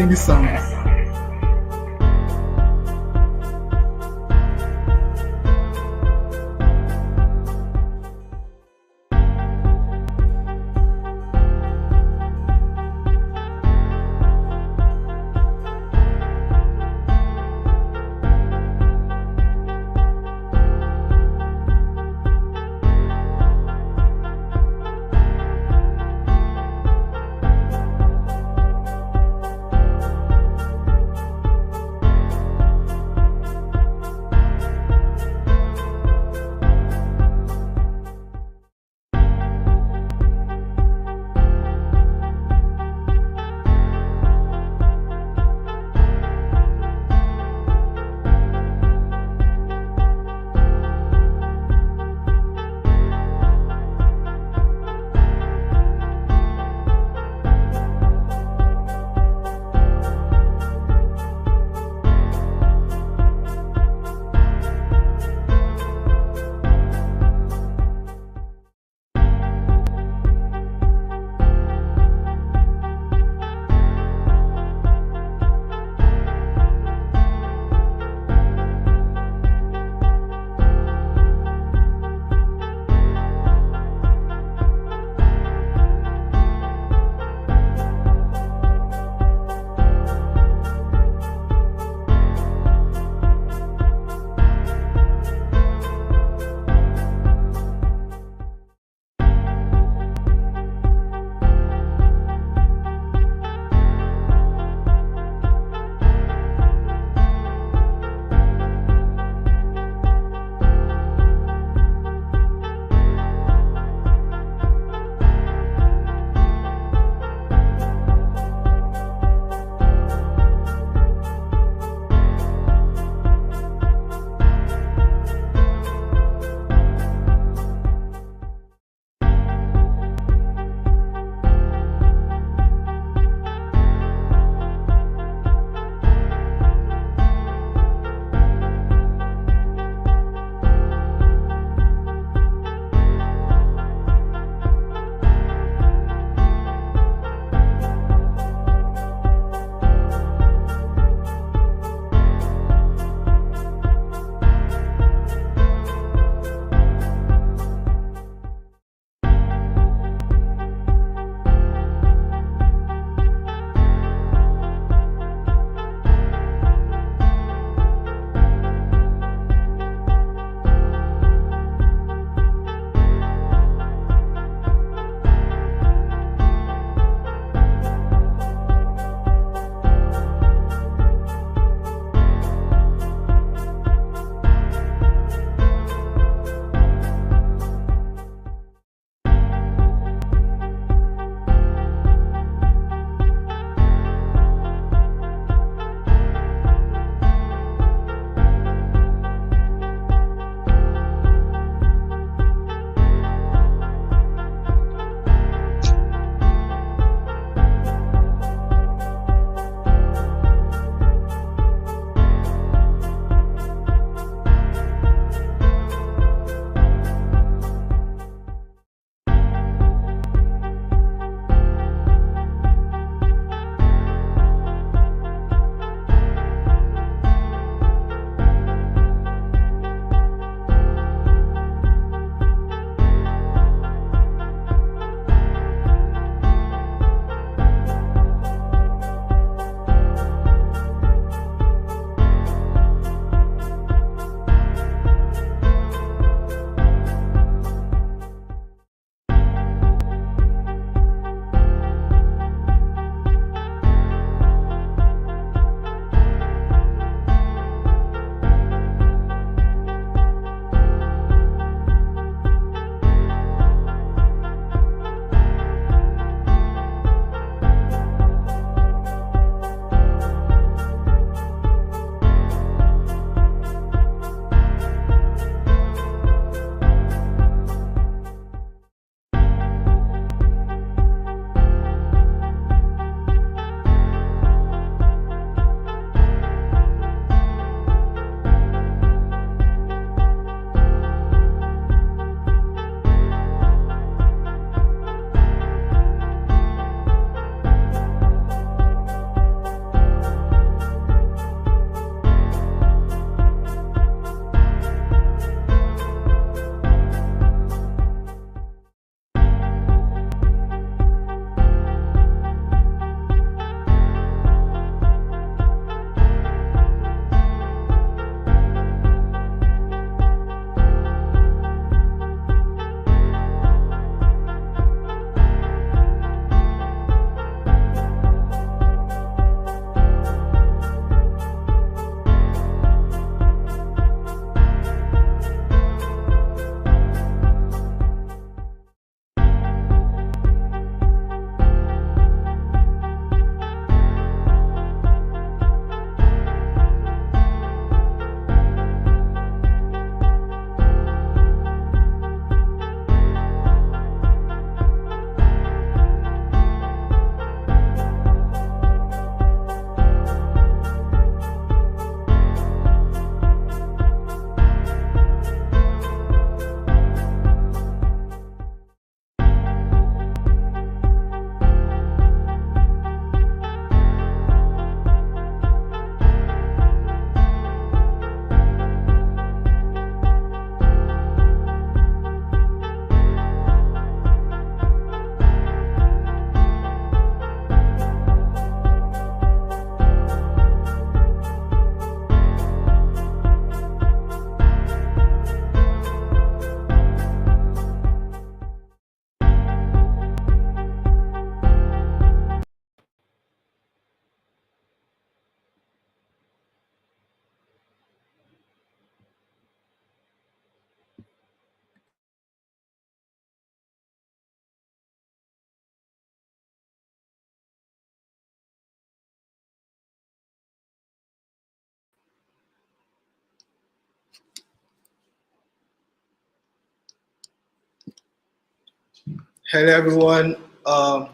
singing this song. Hello, everyone.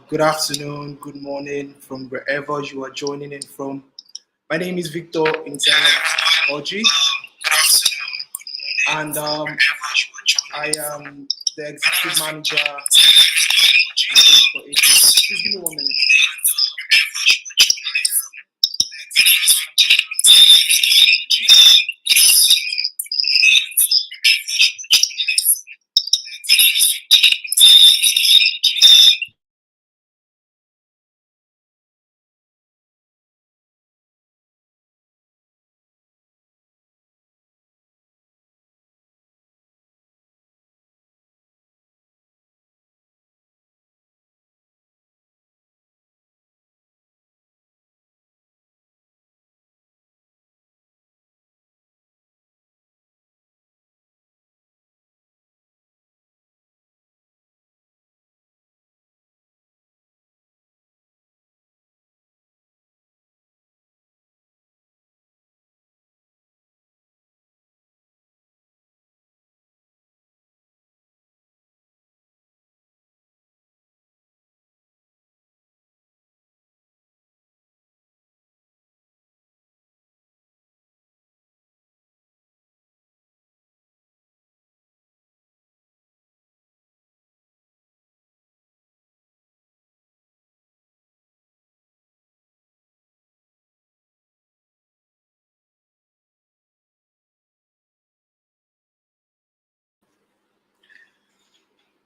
Good afternoon, good morning from wherever you are joining in from. My name is Victor Internet Oji, and I am the executive manager at H4H. Please give me 1 minute.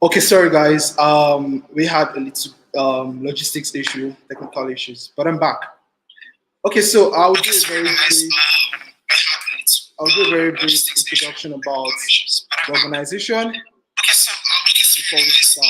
Okay, sorry guys. We had a little logistics issue, technical issues, but I'm back. Okay, so I'll do a very brief introduction about the organization before we start.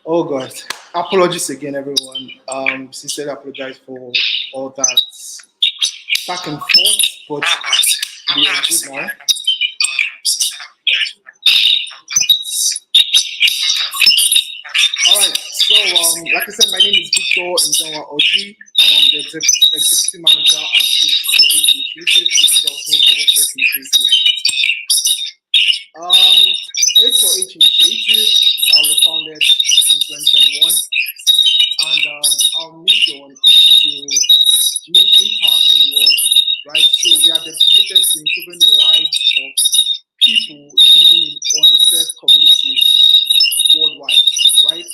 Oh God, apologies again, everyone. Sincerely apologize for all that back and forth, but we are good now. All right. So, like I said, my name is Victor Nzawa Oji, and I'm the executive manager at H4H Initiative, which is also for Workplace Initiative. H4H Initiative was founded in 2021, and our mission is to make impact in the world, right? So we are dedicated to improving the lives of people living in underserved communities worldwide, right?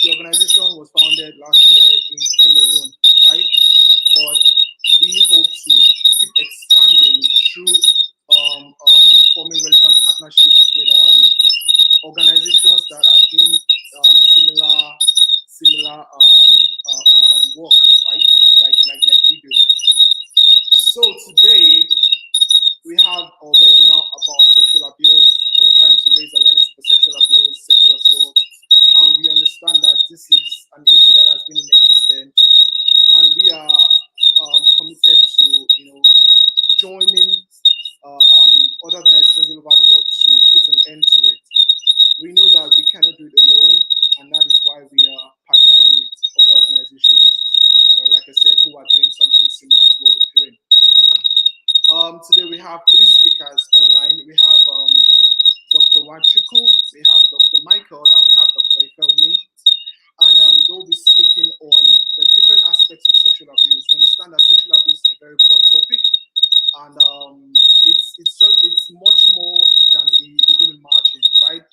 The organization was founded last year in Cameroon, right? But we hope to keep expanding through forming relevant partnerships with organizations that are doing similar work, right? Like we do. So today we have a webinar about sexual abuse. We're trying to raise awareness about sexual abuse, sexual assault, and we understand that this is an issue that has been in existence, and we are committed to joining other organizations all over the world to put an end to it. We know that we cannot do it alone, and that is why we are partnering with other organizations, like I said, who are doing something similar to what we're doing. Today we have three speakers online. We have Dr. Wachuku, we have Dr. Michael, and we have Dr. Ifeumi. And they'll be speaking on the different aspects of sexual abuse. We understand that sexual abuse is a very broad topic, and it's much more than we even imagine, right?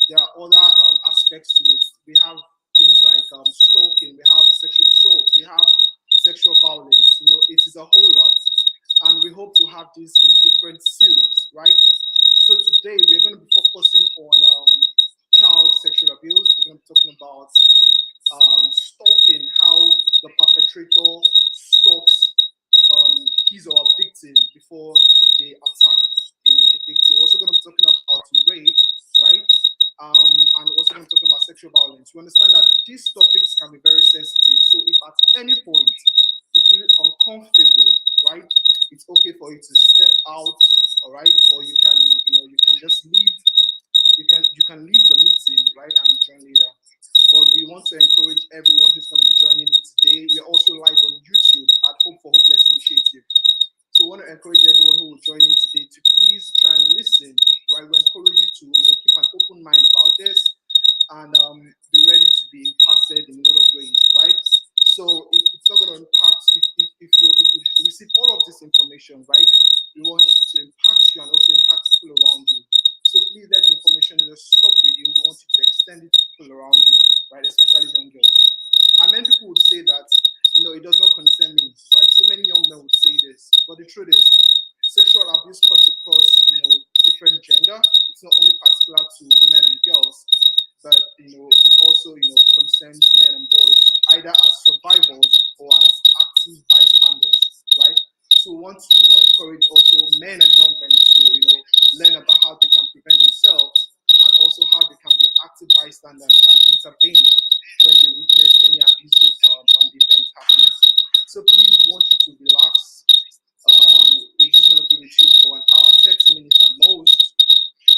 There are other aspects to it. We have things like stalking, we have sexual assault, we have sexual violence. It is a whole lot, and we hope to have this in different series, right? So today we're going to be focusing on child sexual abuse. We're going to be talking about stalking, how the perpetrator stalks his or her victim before they attack the victim. We're also going to be talking about rape, right? And we're also going to be talking about sexual violence. We understand that these topics can be very sensitive. So if at any point you feel uncomfortable, right, it's okay for you to step out, all right, or you can just leave. You can leave the meeting, right, and join later. But we want to encourage everyone who's going to be joining in today. We're also live on YouTube at Hope for Hopeless Initiative. So we want to encourage everyone who will join in today to please try and listen, right? We encourage you to keep an open mind about this and be ready to be impacted in a lot of ways, right? So if it's not going to impact, if you receive all of this information, right, we want to impact you and also impact people around you. So please let the information just stop with you. We want you to extend it to people around you, right, especially young girls. And many people would say that, it does not concern me, right? So many young men would say this, but the truth is, sexual abuse cuts across, different gender. It's not only particular to women and girls, but it also, concerns men and boys, either as survivors or as active bystanders, right? So we want to, encourage also men and young men to, learn about how they can prevent themselves and also how they can be active bystanders and intervene when they witness any abusive event happening. So please, we want you to relax. We're just going to be with you for an hour, 30 minutes at most.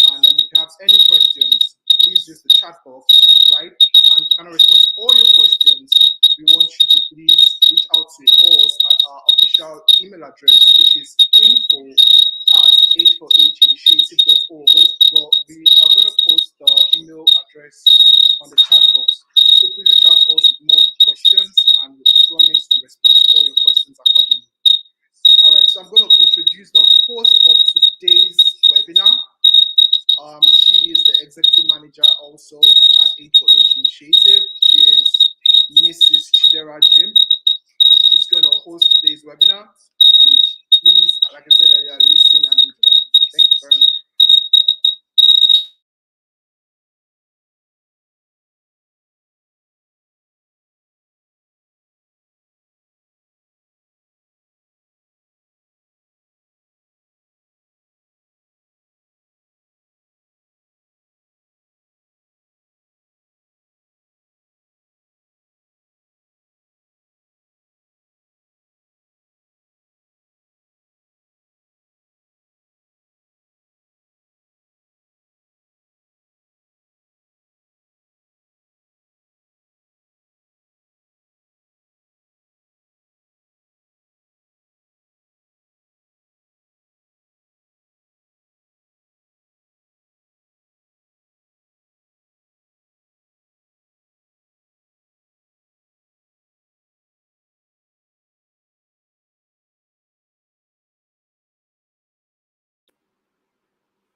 And then if you have any questions, please use the chat box, right? And we can respond to all your questions. We want you to please reach out to us at our official email address, which is info@h4hinitiative.org. Well, we are going to post the email address on the chat box. So please reach out to us with more questions, and we promise to respond to all your questions accordingly. All right, so I'm going to introduce the host of today's webinar. She is the executive manager also at H4H Initiative. She is Mrs. Chidera Jim. She's going to host today's webinar. And please, like I said earlier, listen and enjoy. Thank you very much.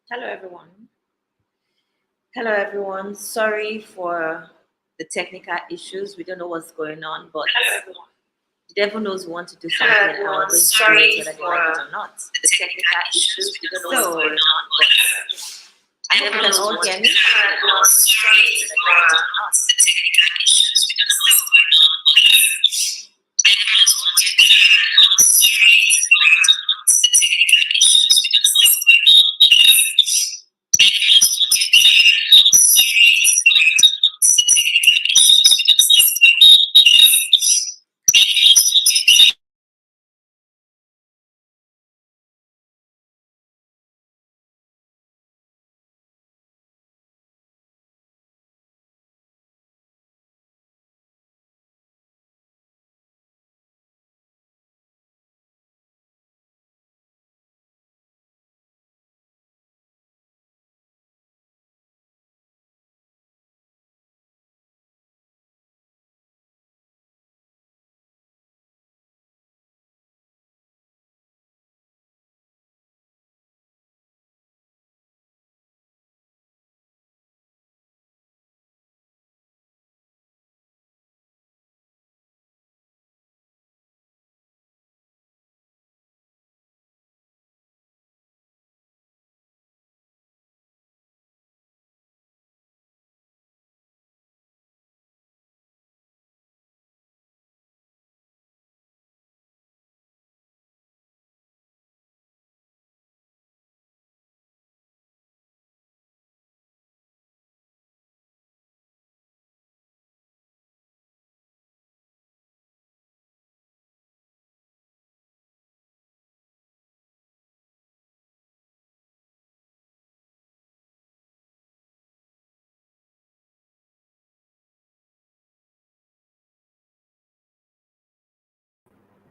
Hello, everyone. Hello, everyone. Sorry for the technical issues. We don't know what's going on, but the devil knows we want to do something, and we're going to do it whether they like it or not. The technical issues. We don't know what's going on, but I hope you can all hear me.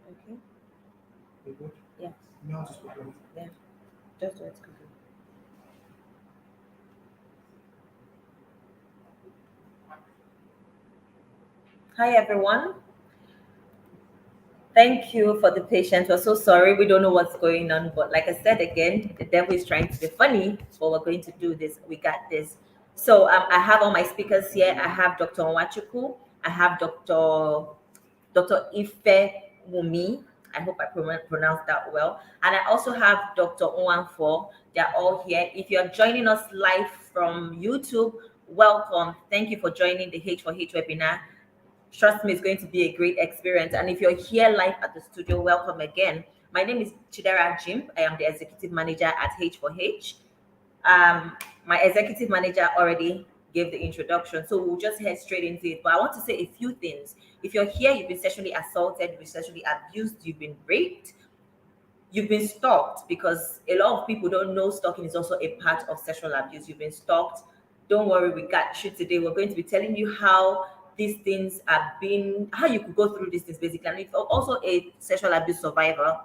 Okay. You good? Yes. You know how to speak English? Yeah. Just do it quickly. Hi, everyone. Thank you for the patience. We're so sorry. We don't know what's going on. But like I said again, the devil is trying to be funny, but we're going to do this. We got this. So I have all my speakers here. I have Dr. Nwachuku. I have Dr. Ife Wumi. I hope I pronounced that well. And I also have Dr. Owanfo. They're all here. If you're joining us live from YouTube, welcome. Thank you for joining the H4H webinar. Trust me, it's going to be a great experience. And if you're here live at the studio, welcome again. My name is Chidera Jim. I am the executive manager at H4H. My executive manager already gave the introduction, so we'll just head straight into it. But I want to say a few things. If you're here, you've been sexually assaulted, you've been sexually abused, you've been raped, you've been stalked, because a lot of people don't know stalking is also a part of sexual abuse. You've been stalked. Don't worry, we got you today. We're going to be telling you how these things have been, how you could go through these things basically. And if you're also a sexual abuse survivor,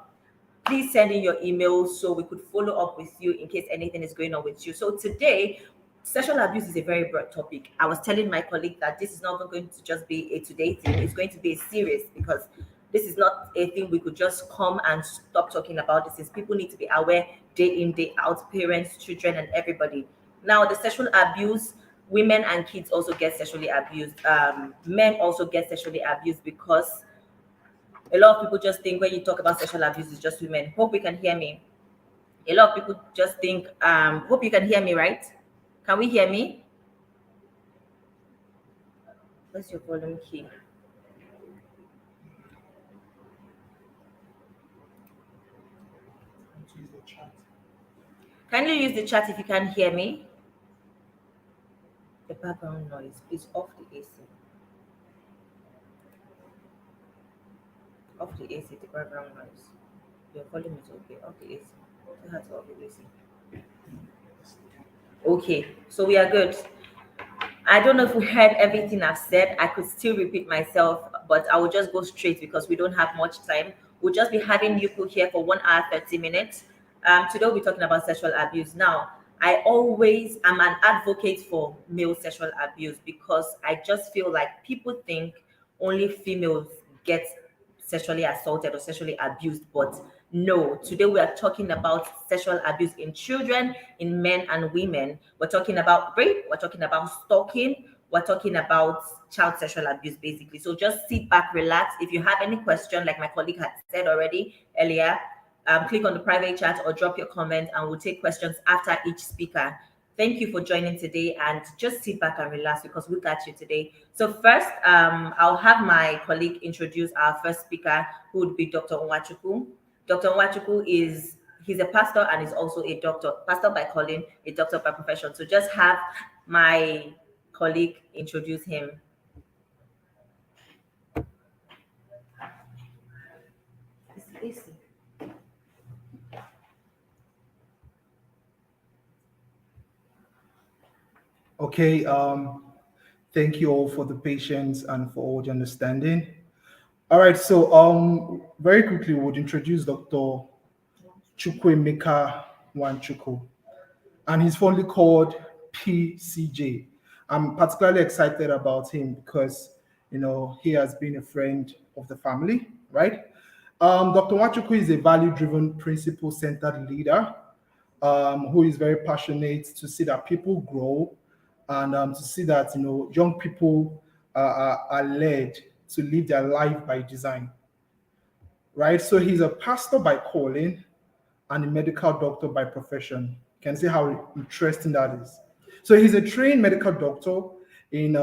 please send in your email so we could follow up with you in case anything is going on with you. So today, sexual abuse is a very broad topic. I was telling my colleague that this is not going to just be a today thing, it's going to be a series, because this is not a thing we could just come and stop talking about. This is, people need to be aware day in, day out, parents, children, and everybody. Now, the sexual abuse, women and kids also get sexually abused. Men also get sexually abused, because a lot of people just think when you talk about sexual abuse, it's just women. Hope you can hear me. A lot of people just think, hope you can hear me, right? Can we hear me? Where's your volume key? Use the chat. Can you use the chat if you can hear me? The background noise, please off the AC. Off the AC, the background noise. Your volume is okay. Off the AC. You have to off the AC. Okay, so we are good. I don't know if we heard everything I've said. I could still repeat myself, but I will just go straight because we don't have much time. We'll just be having Yuku here for 1 hour, 30 minutes. Today we'll be talking about sexual abuse. Now, I always am an advocate for male sexual abuse, because I just feel like people think only females get sexually assaulted or sexually abused, but No, today we are talking about sexual abuse in children, in men and women. We're talking about rape, we're talking about stalking, we're talking about child sexual abuse, basically. So just sit back, relax. If you have any question, like my colleague had said already earlier, click on the private chat or drop your comment, and we'll take questions after each speaker. Thank you for joining today, and just sit back and relax because we got you today. So first, I'll have my colleague introduce our first speaker, who would be Dr. Onwachuku. Dr. Onwachuku he's a pastor and is also a doctor, pastor by calling, a doctor by profession. So just have my colleague introduce him. Okay, thank you all for the patience and for all the understanding. All right, so very quickly, we'll introduce Dr. Chukwemeka Wanchuku, and he's fondly called PCJ. I'm particularly excited about him because, he has been a friend of the family, right? Dr. Wanchuku is a value-driven, principle-centered leader who is very passionate to see that people grow and to see that young people are led to live their life by design, right? So he's a pastor by calling and a medical doctor by profession. You can see how interesting that is. So he's a trained medical doctor in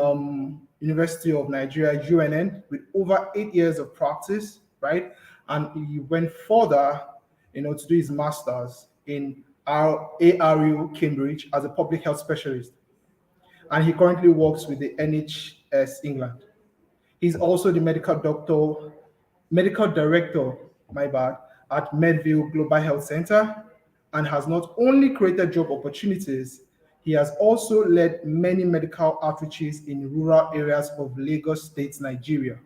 University of Nigeria, UNN, with over 8 years of practice, right? And he went further, to do his master's in ARU Cambridge as a public health specialist. And he currently works with the NHS England. He's also the medical director, my bad, at Medville Global Health Center, and has not only created job opportunities, he has also led many medical outreaches in rural areas of Lagos State, Nigeria.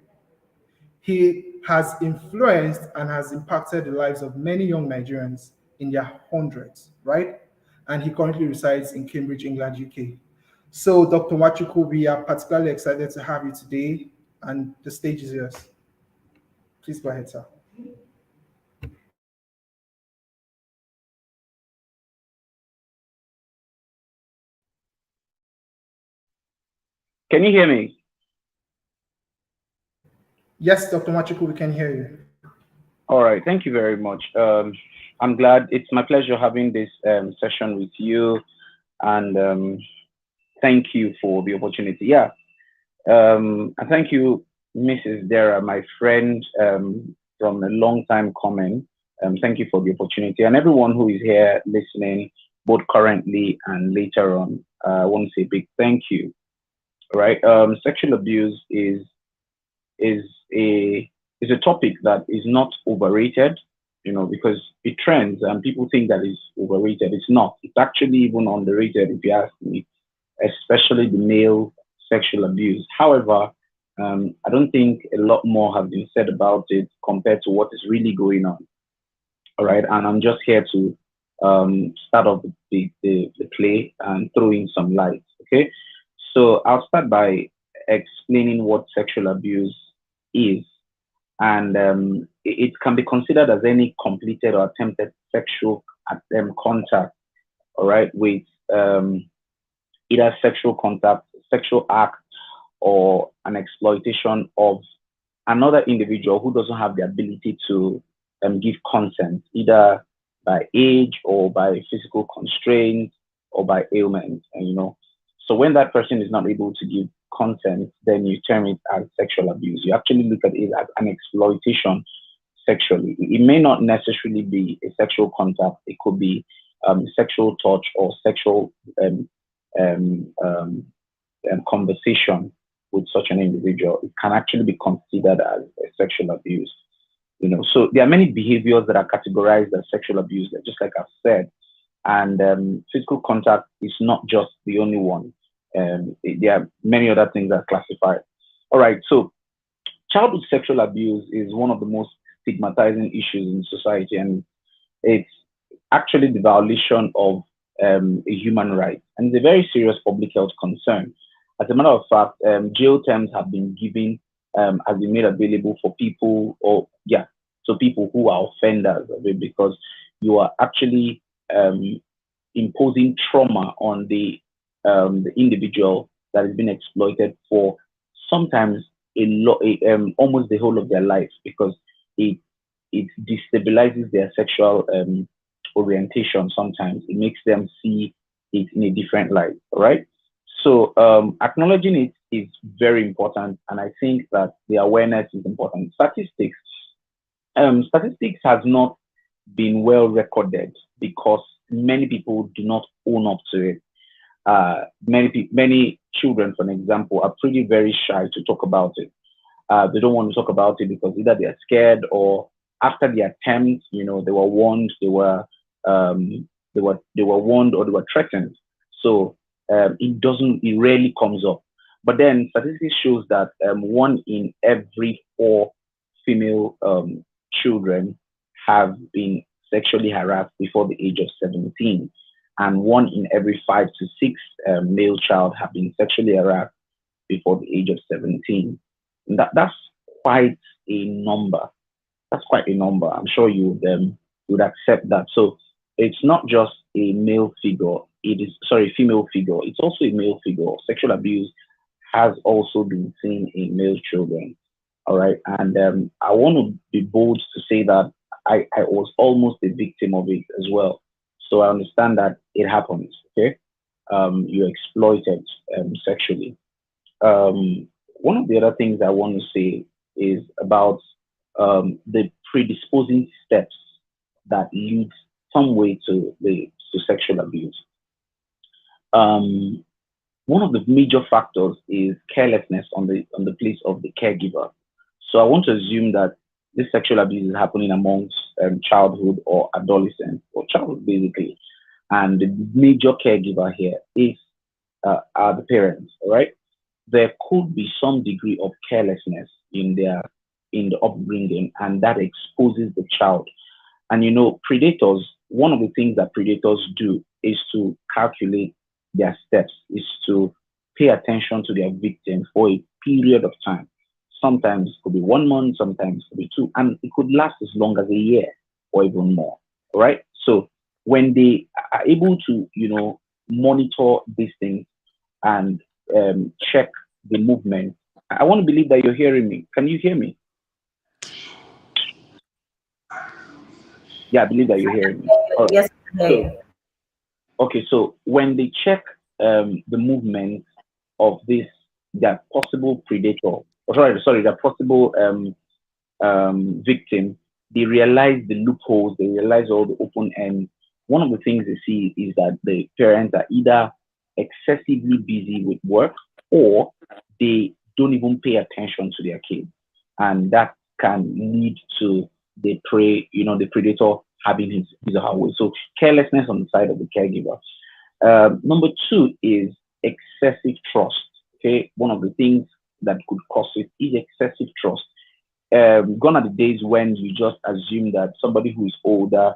He has influenced and has impacted the lives of many young Nigerians in their hundreds, right? And he currently resides in Cambridge, England, UK. So, Dr. Wachuku, we are particularly excited to have you today, and the stage is yours. Please go ahead, sir. Can you hear me? Yes, Dr. Wachuku, we can hear you. All right, thank you very much. I'm glad. It's my pleasure having this session with you, and thank you for the opportunity. Yeah, and thank you, Mrs. Dara, my friend from a long time coming. Thank you for the opportunity, and everyone who is here listening, both currently and later on. I want to say a big thank you. All right, sexual abuse is a is a topic that is not overrated, because it trends and people think that it's overrated. It's not. It's actually even underrated, if you ask me, especially the male sexual abuse. However, I don't think a lot more have been said about it compared to what is really going on. All right, and I'm just here to start off the play and throw in some light. Okay, so I'll start by explaining what sexual abuse is, and it can be considered as any completed or attempted sexual contact, all right, with either sexual contact, sexual act, or an exploitation of another individual who doesn't have the ability to give consent, either by age or by physical constraints or by ailment. And so when that person is not able to give consent, then you term it as sexual abuse. You actually look at it as an exploitation sexually. It may not necessarily be a sexual contact. It could be sexual touch or sexual um, um, conversation with such an individual. It can actually be considered as a sexual abuse. So there are many behaviors that are categorized as sexual abuse, just like I've said, and physical contact is not just the only one. There are many other things that are classified. All right, so childhood sexual abuse is one of the most stigmatizing issues in society, and it's actually the violation of a human right, and it's a very serious public health concern. As a matter of fact, jail terms have been given, have been made available for people, or yeah, So people who are offenders of it, because you are actually um, imposing trauma on the individual that has been exploited for sometimes almost the whole of their life, because it it destabilizes their sexual orientation. Sometimes it makes them see it in a different light. All right. So acknowledging it is very important, and I think that the awareness is important. Statistics has not been well recorded because many people do not own up to it. Many children, for an example, are pretty very shy to talk about it. They don't want to talk about it because either they are scared, or after the attempt, they were warned, they were warned, or they were threatened. So it rarely comes up. But then statistics shows that one in every four female children have been sexually harassed before the age of 17, and one in every 5 to 6 male child have been sexually harassed before the age of 17. And that's quite a number. That's quite a number. I'm sure you would accept that. So it's not just a male figure. It is, sorry, female figure. It's also a male figure. Sexual abuse has also been seen in male children. All right. And I want to be bold to say that I was almost a victim of it as well. So I understand that it happens. Okay. You're exploited sexually. One of the other things I want to say is about the predisposing steps that lead some way to sexual abuse. Um, One of the major factors is carelessness on the place of the caregiver. So I want to assume that this sexual abuse is happening amongst childhood or adolescent or childhood basically, and the major caregiver here is are the parents. All right, there could be some degree of carelessness in the upbringing, and that exposes the child. And predators, one of the things that predators do is to calculate their steps, is to pay attention to their victim for a period of time. Sometimes it could be 1 month, sometimes it could be two, and it could last as long as a year or even more. Right? So when they are able to, monitor these things and check the movement, I want to believe that you're hearing me. Can you hear me? Yeah, I believe that you're hearing me. All right. Yes, So, okay. okay, so when they check the movement of this, that possible predator, sorry, that possible victim, they realize the loopholes, they realize all the open ends. One of the things they see is that the parents are either excessively busy with work, or they don't even pay attention to their kids. And that can lead to the predator having his or her way. So carelessness on the side of the caregiver. Number two is excessive trust. Okay, one of the things that could cause it is excessive trust. Gone are the days when you just assume that somebody who is older,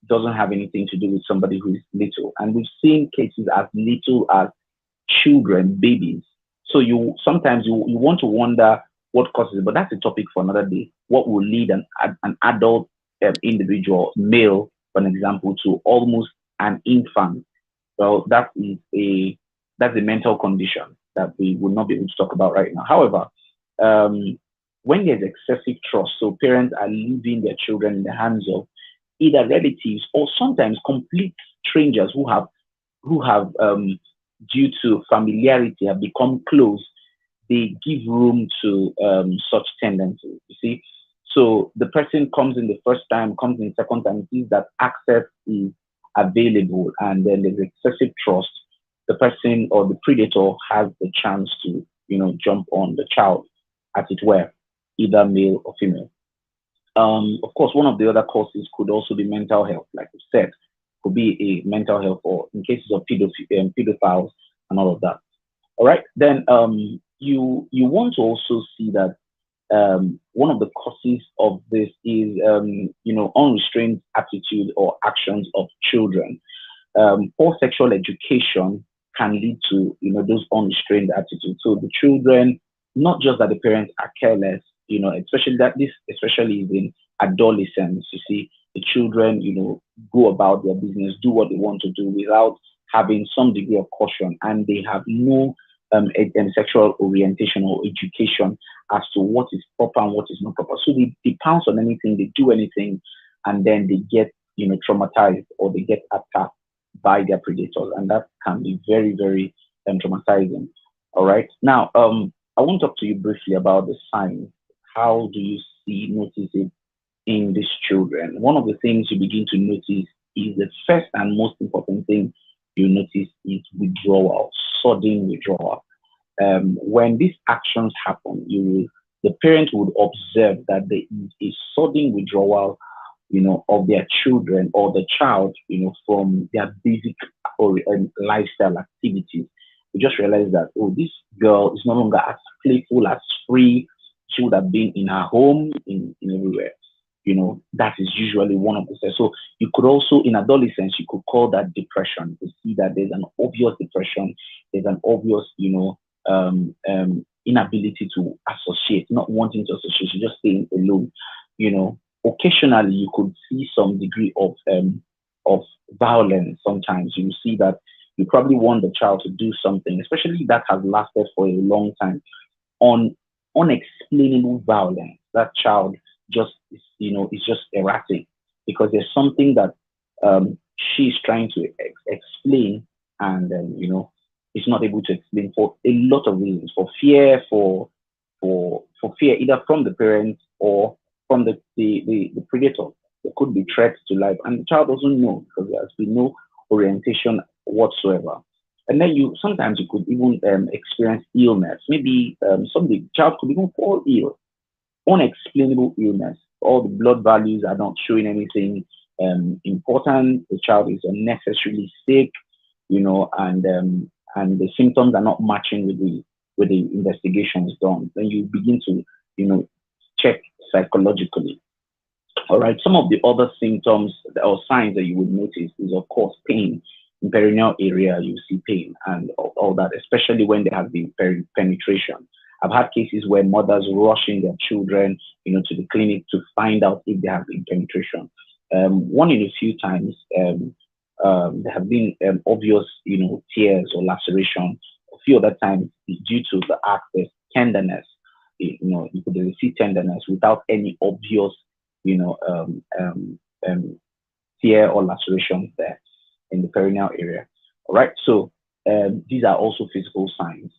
doesn't have anything to do with somebody who is little. And we've seen cases as little as children, babies. So you sometimes you want to wonder what causes it, but that's a topic for another day. What will lead an adult individual, male, for an example, to almost an infant? Well, that's a mental condition that we will not be able to talk about right now. However, um, when there's excessive trust, so parents are leaving their children in the hands of either relatives or sometimes complete strangers who have due to familiarity have become close. They give room to such tendencies. You see, so the person comes in the first time, comes in the second time, sees that access is available, and then there's excessive trust. The person or the predator has the chance to, jump on the child, as it were, either male or female. Of course, one of the other causes could also be mental health, like we said, could be a mental health, or in cases of pedophiles and all of that. All right, then you want to also see that one of the causes of this is unrestrained attitude or actions of children. Poor sexual education can lead to those unrestrained attitudes. So the children, not just that the parents are careless, especially that this especially is in adolescence. You see, the children, go about their business, do what they want to do without having some degree of caution, and they have no sexual orientation or education as to what is proper and what is not proper. So they pounce on anything, they do anything, and then they get, traumatized, or they get attacked by their predators, and that can be very, very traumatizing. All right. Now, I want to talk to you briefly about the signs. How do you notice it in these children? One of the things you begin to notice is the first and most important thing you notice is withdrawal, sudden withdrawal. When these actions happen, the parent would observe that there is a sudden withdrawal, of their children or the child, from their basic or lifestyle activities. We just realize that, oh, this girl is no longer as playful, as free she would have been in her home, in everywhere. That is usually one of the signs. So you could also, in adolescence, you could call that depression. You see that there's an obvious depression, there's an obvious, inability to associate, not wanting to associate, just staying alone. Occasionally you could see some degree of violence. Sometimes you see that you probably want the child to do something, especially that has lasted for a long time, on unexplainable violence. That child just is just erratic because there's something that she's trying to explain, and is not able to explain for a lot of reasons, for fear, for fear either from the parents or from the predator. There could be threats to life, and the child doesn't know because there has been no orientation whatsoever. And then sometimes you could even experience illness. Maybe some the child could even fall ill, unexplainable illness. All the blood values are not showing anything important. The child is unnecessarily sick, and the symptoms are not matching with the investigations done. Then you begin to, check psychologically. All right. Some of the other symptoms or signs that you would notice is, of course, pain. In perineal area, you see pain and all that, especially when there has been penetration. I've had cases where mothers rushing their children, to the clinic to find out if there have been penetration. One in a few times, there have been obvious, tears or laceration. A few other times, due to the act, there's tenderness. You could see tenderness without any obvious, tear or laceration there in the perineal area. All right. So these are also physical signs.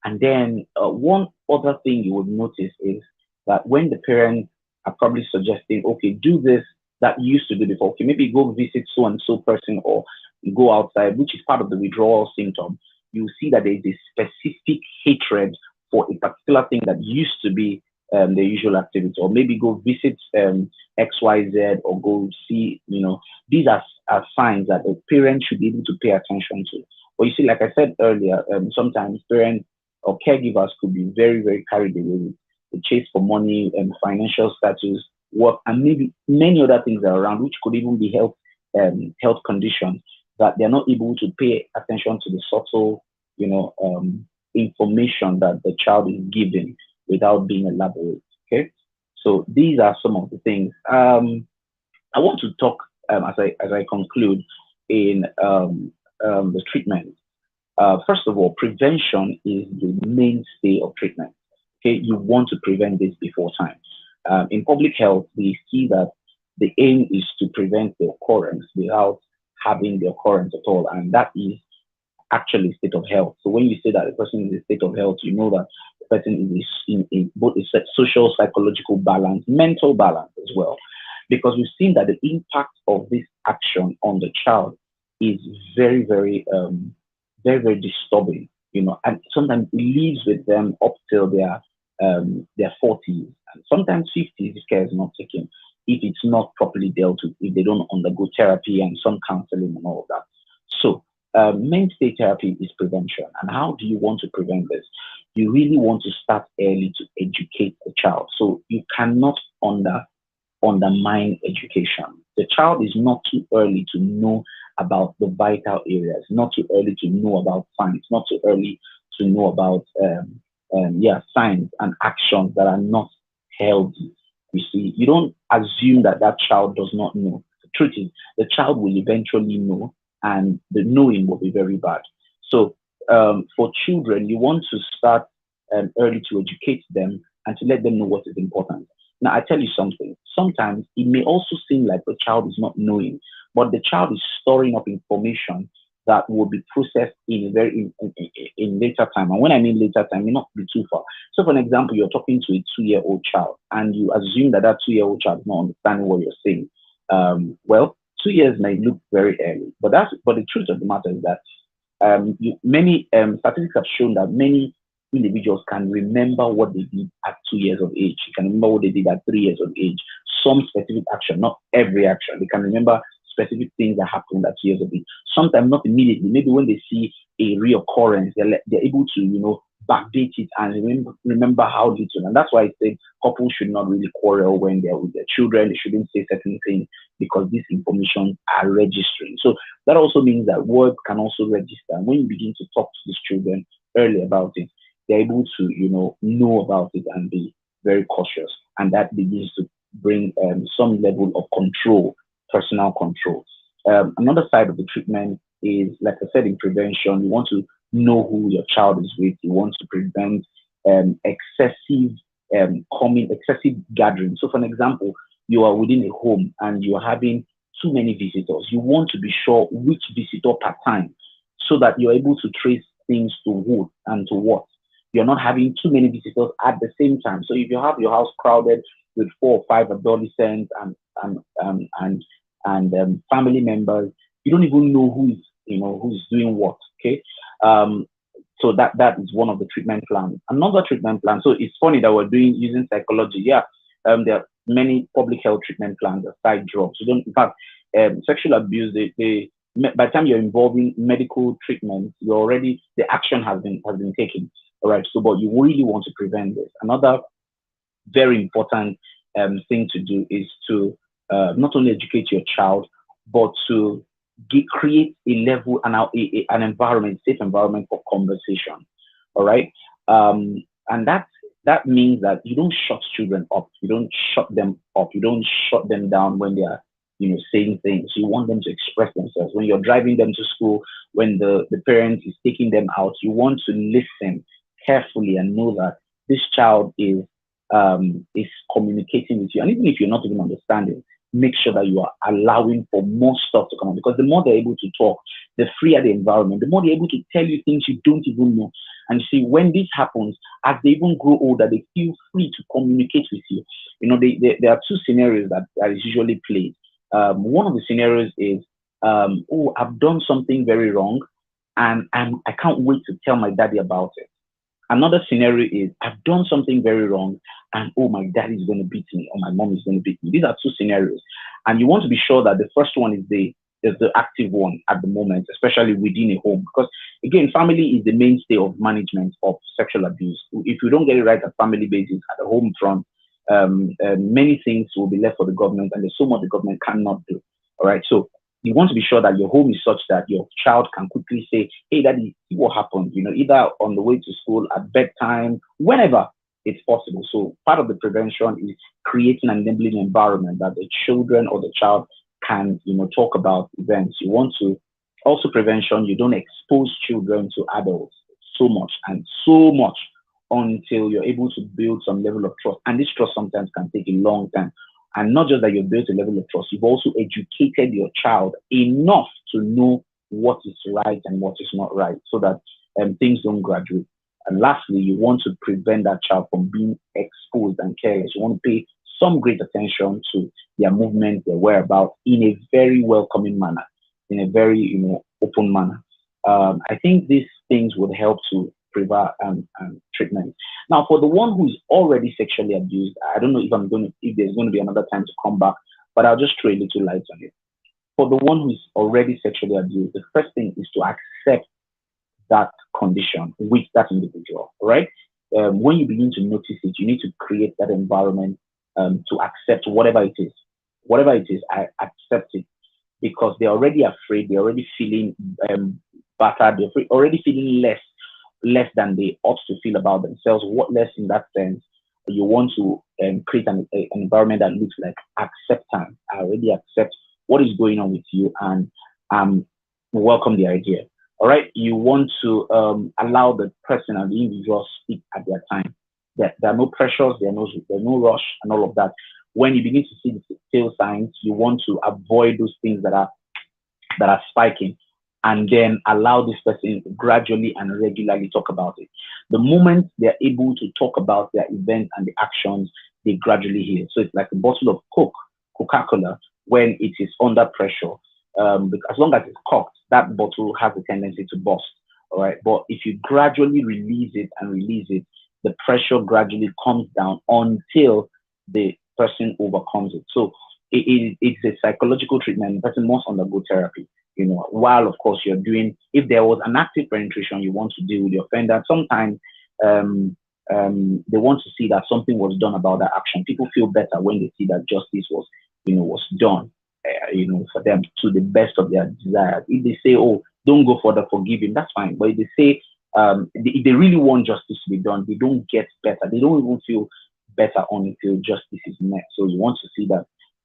And then one other thing you would notice is that when the parents are probably suggesting, okay, do this that you used to do before, okay, maybe go visit so and so person or go outside, which is part of the withdrawal symptom, you see that there is a specific hatred for a particular thing that used to be the usual activity, or maybe go visit XYZ or go see, these are signs that the parent should be able to pay attention to. But you see, like I said earlier, sometimes parents or caregivers could be very, very carried away with the chase for money and financial status, work, and maybe many other things are around, which could even be health conditions, that they're not able to pay attention to the subtle, information that the child is given without being elaborate. Okay, so these are some of the things. I want to talk as I conclude in the treatment. First of all, prevention is the mainstay of treatment. Okay, you want to prevent this before time. In public health, we see that the aim is to prevent the occurrence without having the occurrence at all, and that is actually state of health. So when you say that the person is in a state of health, you know that the person is in both a social, psychological balance, mental balance as well. Because we've seen that the impact of this action on the child is very, very, very, very disturbing, and sometimes it lives with them up till their 40s and sometimes 50s if care is not taken, if it's not properly dealt with, if they don't undergo therapy and some counseling and all of that. So mainstay therapy is prevention. And how do you want to prevent this? You really want to start early to educate the child. So you cannot undermine education. The child is not too early to know about the vital areas, not too early to know about science, not too early to know about signs and actions that are not healthy. You see, you don't assume that that child does not know. The truth is, the child will eventually know, and the knowing will be very bad. So, for children, you want to start early to educate them and to let them know what is important. Now, I tell you something. Sometimes it may also seem like the child is not knowing, but the child is storing up information that will be processed in a very in later time. And when I mean later time, may not be too far. So, for an example, you're talking to a 2-year-old child, and you assume that that 2-year-old child is not understanding what you're saying. Well, 2 years may look very early, but the truth of the matter is that many statistics have shown that many individuals can remember what they did at 2 years of age. You can remember what they did at 3 years of age. Some specific action, not every action. They can remember specific things that happened at 2 years of age. Sometimes not immediately. Maybe when they see a reoccurrence, they're able to, backdate it and remember how little. And that's why I say couples should not really quarrel when they're with their children. They shouldn't say certain things because these information are registering. So that also means that words can also register. And when you begin to talk to these children early about it, they're able to, know about it and be very cautious. And that begins to bring some level of control, personal control. Another side of the treatment is, like I said, in prevention. You want to know who your child is with. You want to prevent excessive excessive gathering. So, for an example, you are within a home and you are having too many visitors. You want to be sure which visitor per time, so that you're able to trace things to who and to what. You're not having too many visitors at the same time. So if you have your house crowded with 4 or 5 adolescents and family members, you don't even know who's doing what. Okay, um, so that is one of the treatment plans. Another treatment plan. So it's funny that we're using psychology. Yeah, there are many public health treatment plans aside drugs. You don't, in fact, sexual abuse. By the time you're involved in medical treatment, the action has been taken. All right. So, but you really want to prevent this. Another very important thing to do is to not only educate your child, but to create a level and an environment, safe environment for conversation. All right. And that means that you don't shut children up. You don't shut them up. You don't shut them down when they are, saying things. You want them to express themselves. When you're driving them to school, when the parent is taking them out, you want to listen carefully and know that this child is communicating with you. And even if you're not even understanding, make sure that you are allowing for more stuff to come on, because the more they're able to talk, the freer the environment, the more they're able to tell you things you don't even know. And you see, when this happens, as they even grow older, they feel free to communicate with you. There are two scenarios that is usually played. One of the scenarios is, oh, I've done something very wrong, and I can't wait to tell my daddy about it. Another scenario is, I've done something very wrong, and oh, my dad is going to beat me or my mom is going to beat me. These are two scenarios. And you want to be sure that the first one is the active one at the moment, especially within a home. Because again, family is the mainstay of management of sexual abuse. If you don't get it right at family basis, at the home front, many things will be left for the government, and there's so much the government cannot do. All right. So you want to be sure that your home is such that your child can quickly say, hey, daddy, see what happened, either on the way to school, at bedtime, whenever it's possible. So part of the prevention is creating an enabling environment that the children or the child can, talk about events. You want to also prevention, you don't expose children to adults so much and so much until you're able to build some level of trust. And this trust sometimes can take a long time. And not just that you've built a level of trust, you've also educated your child enough to know what is right and what is not right, so that things don't graduate. And lastly, you want to prevent that child from being exposed and careless. You want to pay some great attention to their movement, their whereabouts in a very welcoming manner, in a very open manner. I think these things would help to prevent treatment. Now, for the one who is already sexually abused, I don't know if there's going to be another time to come back, but I'll just throw a little light on it. For the one who is already sexually abused, the first thing is to accept that condition with that individual, right? When you begin to notice it, you need to create that environment to accept whatever it is. Whatever it is, I accept it, because they're already afraid, they're already feeling battered, they're already feeling less than they ought to feel about themselves. What less in that sense? You want to create an environment that looks like acceptance. I already accept what is going on with you, and welcome the idea. All right. You want to allow the person and the individual speak at their time. There are no pressures, there's no rush, and all of that. When you begin to see the tail signs, you want to avoid those things that are spiking, and then allow this person gradually and regularly talk about it. The moment they're able to talk about their events and the actions, they gradually heal. So it's like a bottle of Coca-Cola, when it is under pressure. As long as it's corked, that bottle has a tendency to burst. All right. But if you gradually release it, the pressure gradually comes down until the person overcomes it. So it's a psychological treatment. The person must undergo therapy. While of course you're doing, if there was an active penetration, you want to deal with the offender. Sometimes they want to see that something was done about that action. People feel better when they see that justice was done, for them to the best of their desires. If they say, "Oh, don't go for the forgiving," that's fine. But if they say, if they really want justice to be done, they don't get better. They don't even feel better until justice is met. So you want to see that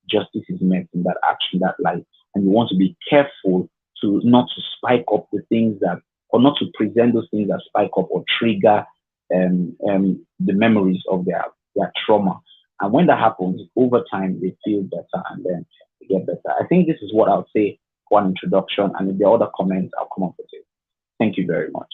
justice is met in that action, that life, and you want to be careful to not to spike up the things that, or not to present those things that spike up or trigger the memories of their trauma. And when that happens, over time they feel better, and then they get better. I think this is what I'll say for an introduction, and if there are other comments, I'll come up with it. Thank you very much.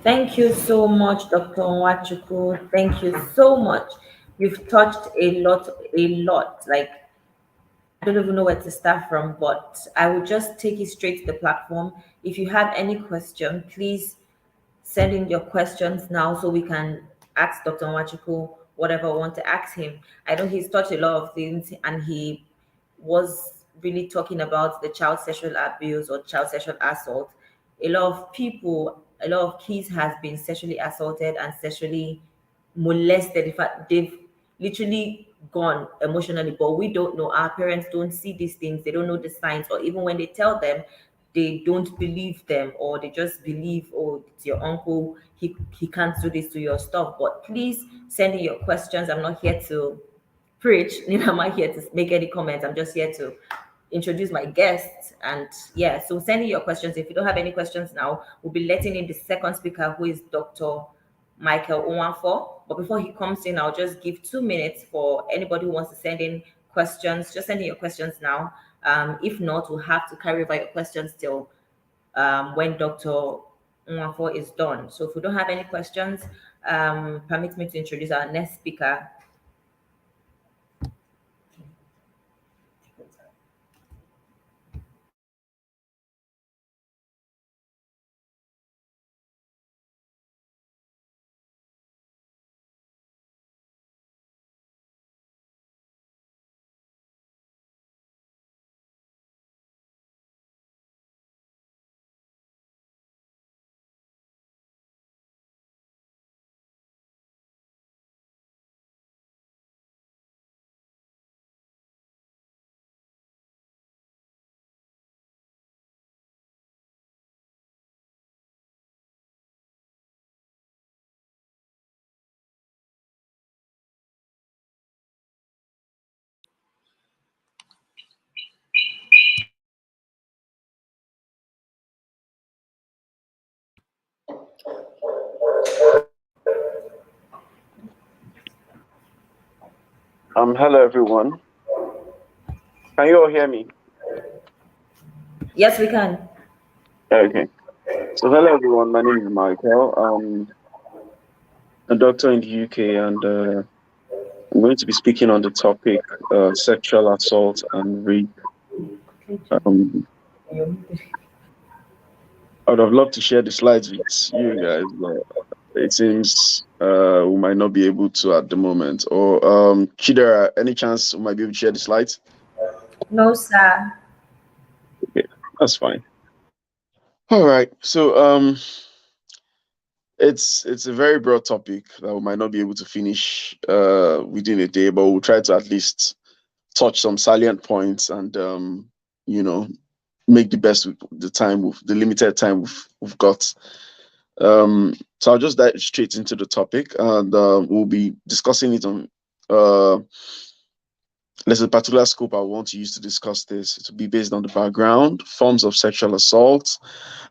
Thank you so much, Dr. Nwachukwu. Thank you so much. You've touched a lot, a lot. Like, I don't even know where to start from, but I will just take you straight to the platform. If you have any question, please send in your questions now so we can ask Dr. Nwachukwu whatever we want to ask him. I know he's touched a lot of things, and he was really talking about the child sexual abuse or child sexual assault. A lot of people, a lot of kids has been sexually assaulted and sexually molested. In fact, they've literally gone emotionally, but we don't know. Our parents don't see these things. They don't know the signs, or even when they tell them, they don't believe them, or they just believe, oh, it's your uncle, he can't do this to your stuff. But please send in your questions. I'm not here to preach. I'm not here to make any comments. I'm just here to introduce my guests. And yeah, so send in your questions. If you don't have any questions now, we'll be letting in the second speaker, who is Dr. Michael Owanfo. But before he comes in, I'll just give 2 minutes for anybody who wants to send in questions. Just send in your questions now. If not, we'll have to carry over your questions till when Dr. Owanfo is done. So if we don't have any questions, permit me to introduce our next speaker. Hello everyone. Can you all hear me? Yes, we can. Okay. So hello everyone. My name is Michael. A doctor in the UK, and I'm going to be speaking on the topic sexual assault and rape. Um, I would have loved to share the slides with you guys, but it seems we might not be able to at the moment. Or Chidera, any chance we might be able to share the slides? No, sir. Okay, that's fine. All right. So it's a very broad topic that we might not be able to finish within a day, but we'll try to at least touch some salient points and you know, make the best with the time, with the limited time we've got. So I'll just dive straight into the topic, and we'll be discussing it on. Uh, there's a particular scope I want to use to discuss this. To be based on the background, forms of sexual assault,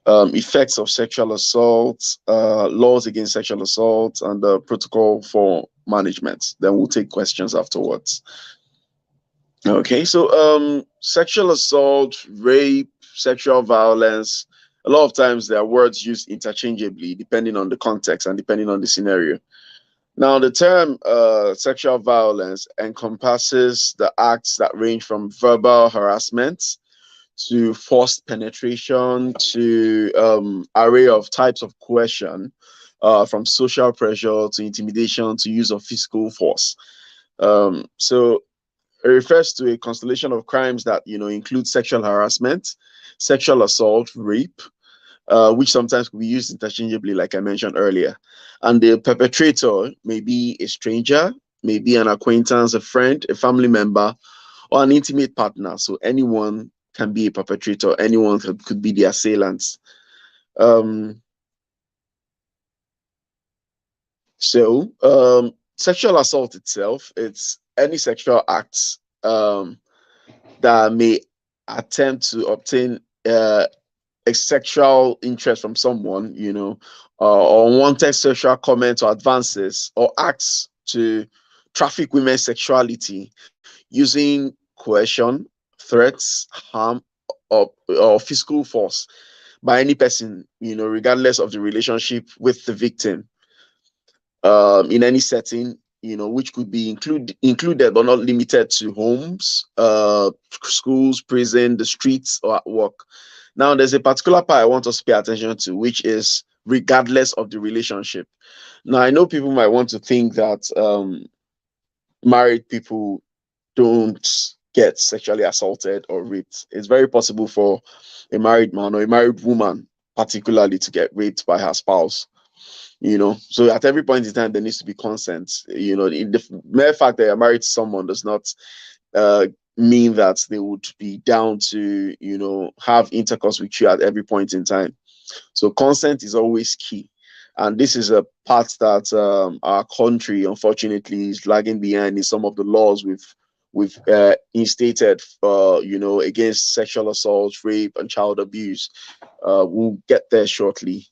effects of sexual assault, laws against sexual assault, and the protocol for management. Then we'll take questions afterwards. Okay, so sexual assault, rape, sexual violence. A lot of times there are words used interchangeably depending on the context and depending on the scenario. Now, the term sexual violence encompasses the acts that range from verbal harassment to forced penetration to array of types of coercion, from social pressure to intimidation to use of physical force. So it refers to a constellation of crimes that include sexual harassment, sexual assault, rape, which sometimes can be used interchangeably, like I mentioned earlier. And the perpetrator may be a stranger, may be an acquaintance, a friend, a family member, or an intimate partner. So anyone can be a perpetrator, anyone could be the assailant. Um, Sexual assault itself, it's any sexual acts that may attempt to obtain a sexual interest from someone, or unwanted sexual comments or advances or acts to traffic women's sexuality using coercion, threats, harm, or physical force by any person, regardless of the relationship with the victim, in any setting, which could be included but not limited to homes, schools, prison, the streets, or at work. Now, there's a particular part I want us to pay attention to, which is regardless of the relationship. Now, I know people might want to think that married people don't get sexually assaulted or raped. It's very possible for a married man or a married woman, particularly, to get raped by her spouse. So at every point in time there needs to be consent. The mere fact that you're married to someone does not uh mean that they would be down to have intercourse with you at every point in time. So consent is always key, and this is a part that our country unfortunately is lagging behind in some of the laws we've instated against sexual assault, rape, and child abuse. We'll get there shortly.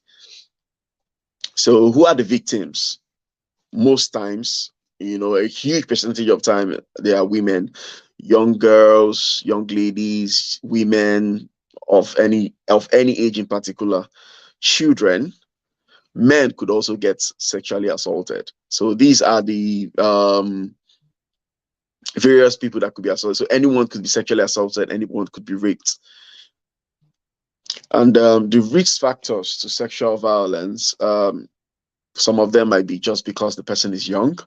So who are the victims? Most times, a huge percentage of time, they are women, young girls, young ladies, women of any age in particular, children. Men could also get sexually assaulted. So these are the various people that could be assaulted. So anyone could be sexually assaulted, anyone could be raped. And the risk factors to sexual violence, some of them might be just because the person is young,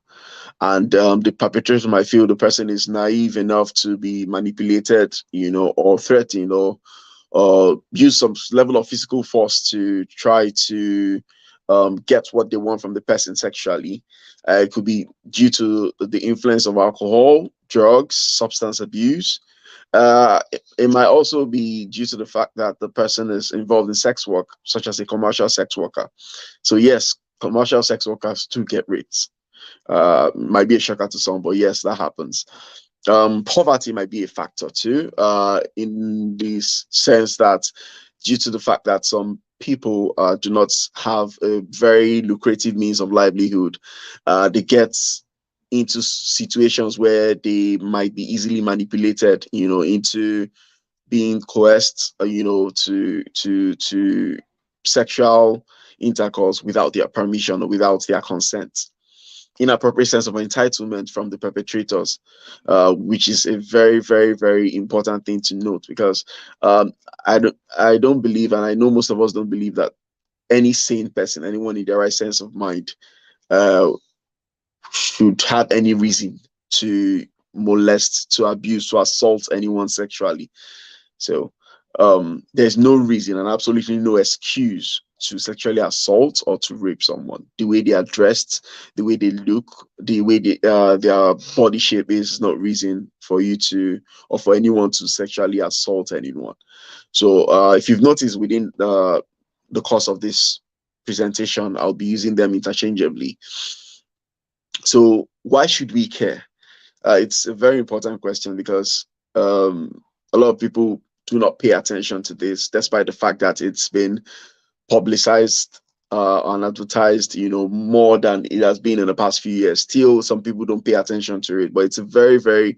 and the perpetrator might feel the person is naive enough to be manipulated, or threatened, or use some level of physical force to try to get what they want from the person sexually. It could be due to the influence of alcohol, drugs, substance abuse. It might also be due to the fact that the person is involved in sex work, such as a commercial sex worker. So yes, commercial sex workers do get raped. Might be a shocker to some, but yes, that happens. Poverty might be a factor too, in this sense that due to the fact that some people do not have a very lucrative means of livelihood, they get into situations where they might be easily manipulated, into being coerced, to sexual intercourse without their permission or without their consent. Inappropriate sense of entitlement from the perpetrators, which is a very, very, very important thing to note, because I don't believe, and I know most of us don't believe, that any sane person, anyone in their right sense of mind, uh, should have any reason to molest, to abuse, to assault anyone sexually. So there's no reason and absolutely no excuse to sexually assault or to rape someone. The way they are dressed, the way they look, the way their body shape is not reason for you to, or for anyone to sexually assault anyone. So if you've noticed within the course of this presentation, I'll be using them interchangeably. So why should we care? It's a very important question because a lot of people do not pay attention to this, despite the fact that it's been publicized and advertised, more than it has been in the past few years. Still, some people don't pay attention to it, but it's a very, very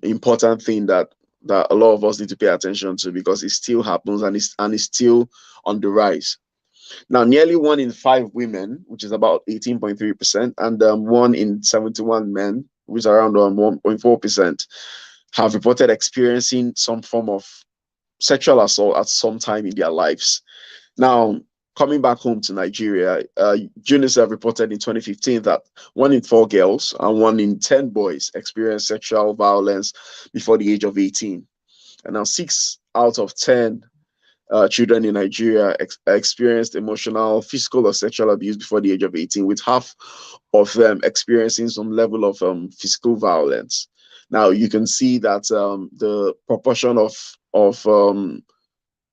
important thing that a lot of us need to pay attention to because it still happens and it's still on the rise. Now, nearly 1 in 5 women, which is about 18.3%, and 1 in 71 men, which is around 1.4%, have reported experiencing some form of sexual assault at some time in their lives. Now, coming back home to Nigeria, UNICEF reported in 2015 that 1 in 4 girls and 1 in 10 boys experienced sexual violence before the age of 18. And now 6 out of 10 children in Nigeria experienced emotional, physical, or sexual abuse before the age of 18, with half of them experiencing some level of physical violence. Now you can see that the proportion of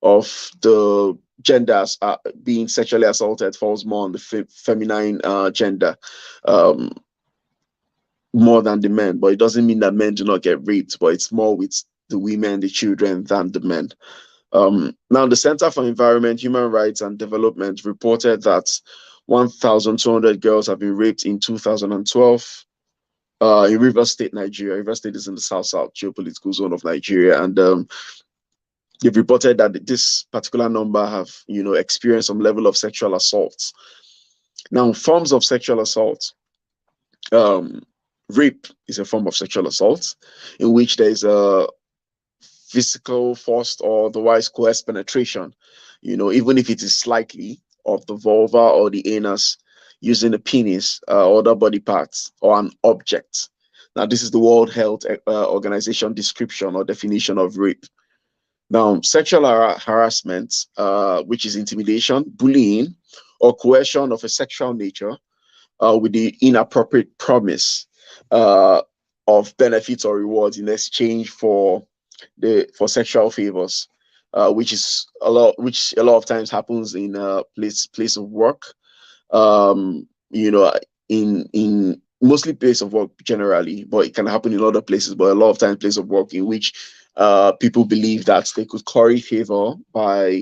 the genders being sexually assaulted falls more on the feminine gender, um, more than the men. But it doesn't mean that men do not get raped, but it's more with the women, the children, than the men. Now, the Center for Environment, Human Rights and Development reported that 1,200 girls have been raped in 2012 in Rivers State, Nigeria. Rivers State is in the south geopolitical zone of Nigeria, and they've reported that this particular number have, experienced some level of sexual assault. Now, forms of sexual assault. Um, Rape is a form of sexual assault in which there is a physical, forced, or otherwise coerced penetration, even if it is slightly, of the vulva or the anus using the penis or other body parts or an object. Now, this is the World Health Organization description or definition of rape. Now, sexual harassment, which is intimidation, bullying, or coercion of a sexual nature with the inappropriate promise of benefits or rewards in exchange for sexual favors, which a lot of times happens in a place of work. In mostly place of work generally, but it can happen in other places. But a lot of times, place of work in which people believe that they could curry favor by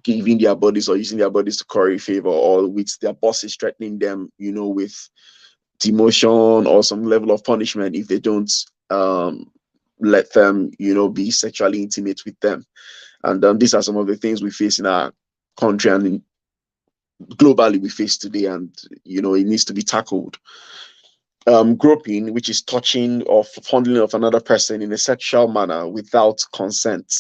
giving their bodies or using their bodies to curry favor, or with their bosses threatening them, with demotion or some level of punishment if they don't let them, be sexually intimate with them. And these are some of the things we face in our country and globally we face today, and it needs to be tackled. Groping, which is touching or fondling of another person in a sexual manner without consent.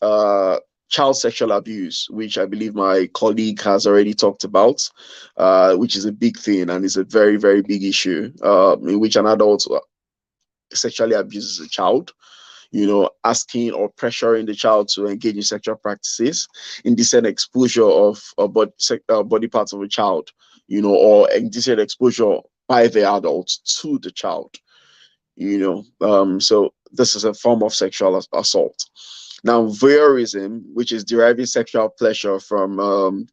Child sexual abuse, which I believe my colleague has already talked about, which is a big thing and is a very, very big issue, in which an adult sexually abuses a child, asking or pressuring the child to engage in sexual practices, indecent exposure of body parts of a child, or indecent exposure by the adult to the child, so this is a form of sexual assault. Now, voyeurism, which is deriving sexual pleasure from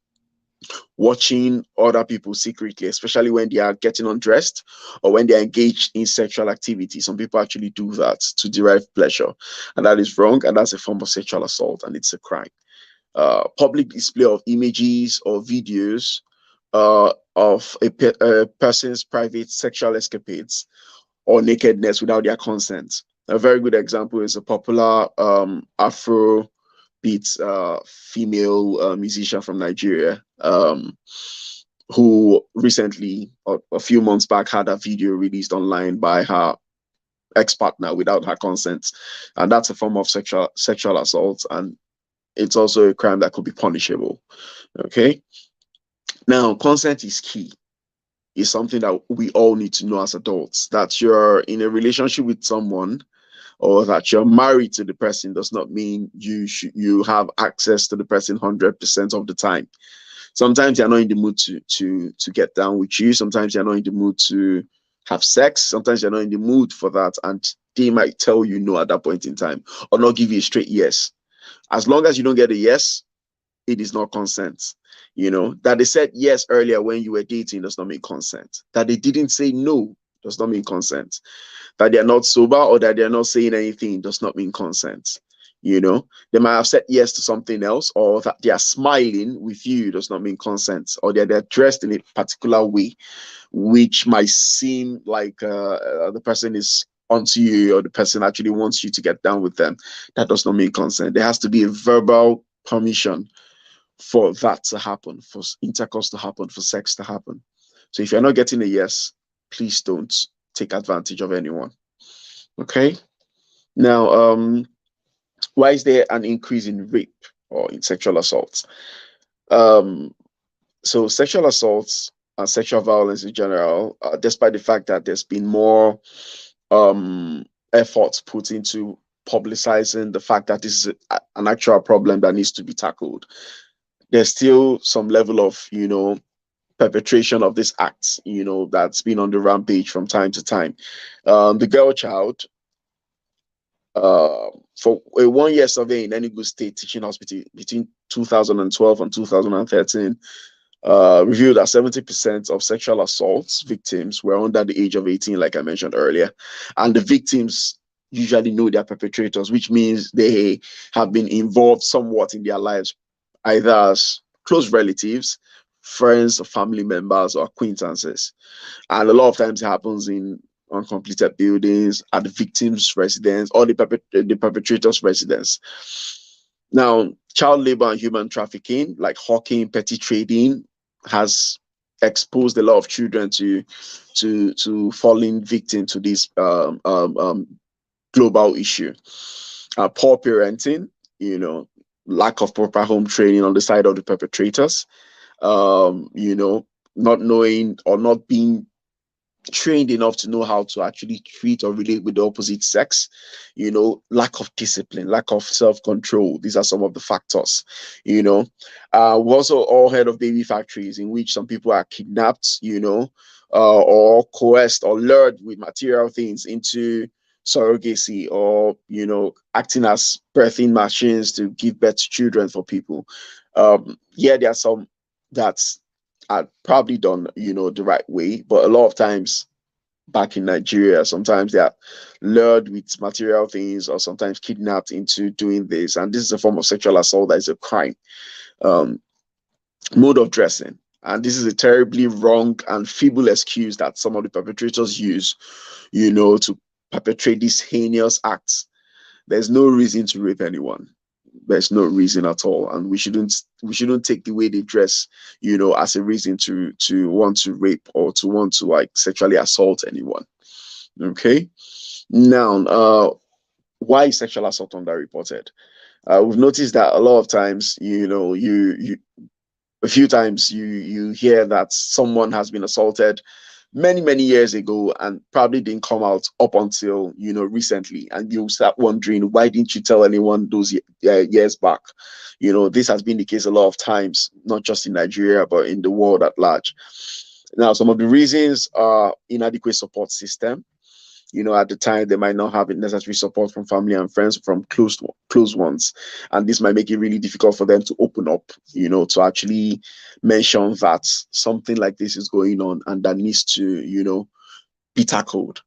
watching other people secretly, especially when they are getting undressed or when they are engaged in sexual activity. Some people actually do that to derive pleasure, and that is wrong, and that's a form of sexual assault, and it's a crime. Public display of images or videos of a person's private sexual escapades or nakedness without their consent. A very good example is a popular Afro beat female musician from Nigeria, who recently, a few months back, had a video released online by her ex-partner without her consent, and that's a form of sexual assault, and it's also a crime that could be punishable. Okay, now consent is key. Is something that we all need to know as adults, that you're in a relationship with someone or that you're married to the person does not mean you have access to the person 100% of the time. Sometimes they're not in the mood to get down with you. Sometimes they're not in the mood to have sex. Sometimes they're not in the mood for that, and they might tell you no at that point in time, or not give you a straight yes. As long as you don't get a yes, it is not consent. That they said yes earlier when you were dating does not mean consent. That they didn't say no does not mean consent. That they are not sober or that they are not saying anything does not mean consent. They might have said yes to something else, or that they are smiling with you does not mean consent, or they're dressed in a particular way, which might seem like the person is onto you, or the person actually wants you to get down with them. That does not mean consent. There has to be a verbal permission for that to happen, for intercourse to happen, for sex to happen. So if you're not getting a yes, please don't take advantage of anyone. Okay. Now, why is there an increase in rape or in sexual assaults? Um, so sexual assaults and sexual violence in general, despite the fact that there's been more efforts put into publicizing the fact that this is an actual problem that needs to be tackled, there's still some level of perpetration of this act that's been on the rampage from time to time. The girl child, for a 1 year survey in Enugu State Teaching Hospital between 2012 and 2013, revealed that 70% of sexual assaults victims were under the age of 18, like I mentioned earlier. And the victims usually know their perpetrators, which means they have been involved somewhat in their lives, either as close relatives, friends, or family members, or acquaintances. And a lot of times it happens in uncompleted buildings, at the victim's residence, or the perpetrator's residence. Now, child labor and human trafficking, like hawking, petty trading, has exposed a lot of children to falling victim to this global issue. Poor parenting, lack of proper home training on the side of the perpetrators, not knowing or not being trained enough to know how to actually treat or relate with the opposite sex, lack of discipline, lack of self-control. These are some of the factors. We also all heard of baby factories in which some people are kidnapped, or coerced or lured with material things into surrogacy, or acting as birthing machines to give birth to children for people. Yeah, there are some that's are probably done, the right way, but a lot of times back in Nigeria, sometimes they are lured with material things or sometimes kidnapped into doing this, and this is a form of sexual assault that is a crime. Um, Mode of dressing. And this is a terribly wrong and feeble excuse that some of the perpetrators use, to perpetrate these heinous acts. There's no reason to rape anyone. There's no reason at all, and we shouldn't take the way they dress, as a reason to want to rape or to want to like sexually assault anyone. Okay. Now, why is sexual assault underreported? We've noticed that a lot of times, you a few times you hear that someone has been assaulted many years ago and probably didn't come out up until recently, and you start wondering, why didn't you tell anyone those years back? This has been the case a lot of times, not just in Nigeria but in the world at large. Now, some of the reasons are inadequate support system. At the time they might not have necessary support from family and friends, from close ones, and this might make it really difficult for them to open up, to actually mention that something like this is going on and that needs to, be tackled.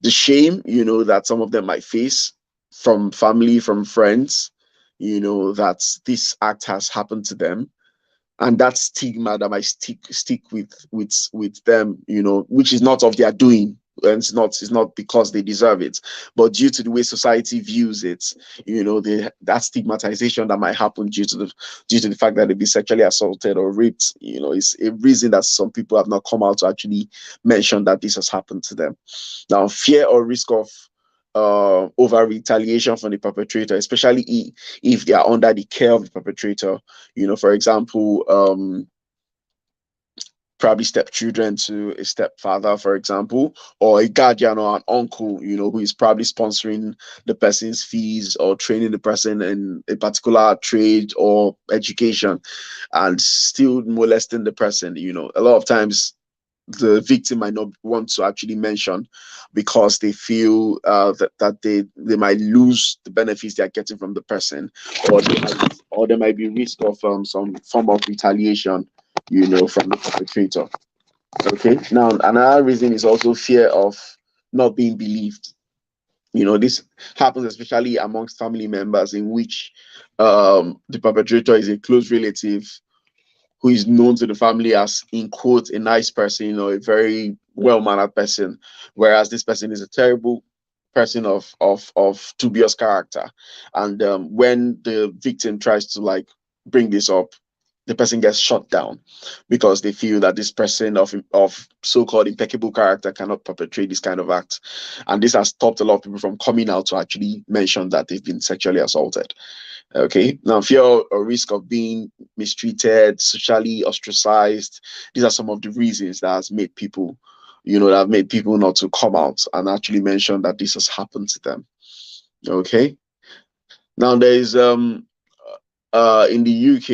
The shame, that some of them might face from family, from friends, that this act has happened to them, and that stigma that might stick with them, which is not of their doing, and it's not because they deserve it, but due to the way society views it, that stigmatization that might happen due to the fact that they've been sexually assaulted or raped, is a reason that some people have not come out to actually mention that this has happened to them. Now, fear or risk of over retaliation from the perpetrator, especially if they are under the care of the perpetrator. For example, probably stepchildren to a stepfather, for example, or a guardian or an uncle, who is probably sponsoring the person's fees or training the person in a particular trade or education, and still molesting the person. A lot of times the victim might not want to actually mention because they feel that they might lose the benefits they are getting from the person, or there might be risk of some form of retaliation, from the perpetrator. Okay. Now, another reason is also fear of not being believed. This happens especially amongst family members in which the perpetrator is a close relative who is known to the family as, in quotes, a nice person or a very well-mannered person, whereas this person is a terrible person of dubious character. And when the victim tries to like bring this up, the person gets shut down because they feel that this person of so-called impeccable character cannot perpetrate this kind of act. And this has stopped a lot of people from coming out to actually mention that they've been sexually assaulted. Okay. Now, fear or risk of being mistreated, socially ostracized. These are some of the reasons that have made people not to come out and actually mention that this has happened to them. Okay. Now, there's in the UK,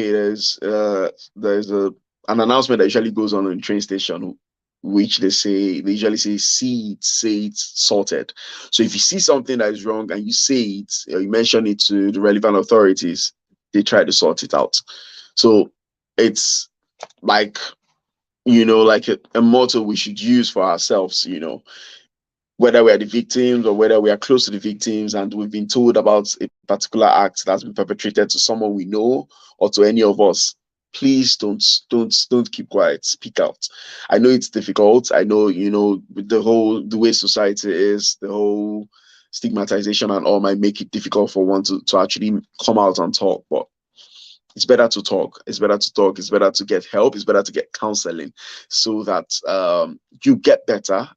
there's an announcement that usually goes on in train station, which they usually say it sorted. So if you see something that is wrong and you say it, or you mention it to the relevant authorities, they try to sort it out. So it's like like a motto we should use for ourselves, whether we are the victims or whether we are close to the victims and we've been told about a particular act that's been perpetrated to someone we know or to any of us. Please don't keep quiet. Speak out. I know it's difficult. I know, with the way society is, the whole stigmatization and all might make it difficult for one to actually come out and talk. But it's better to talk. It's better to talk. It's better to get help. It's better to get counseling so that you get better.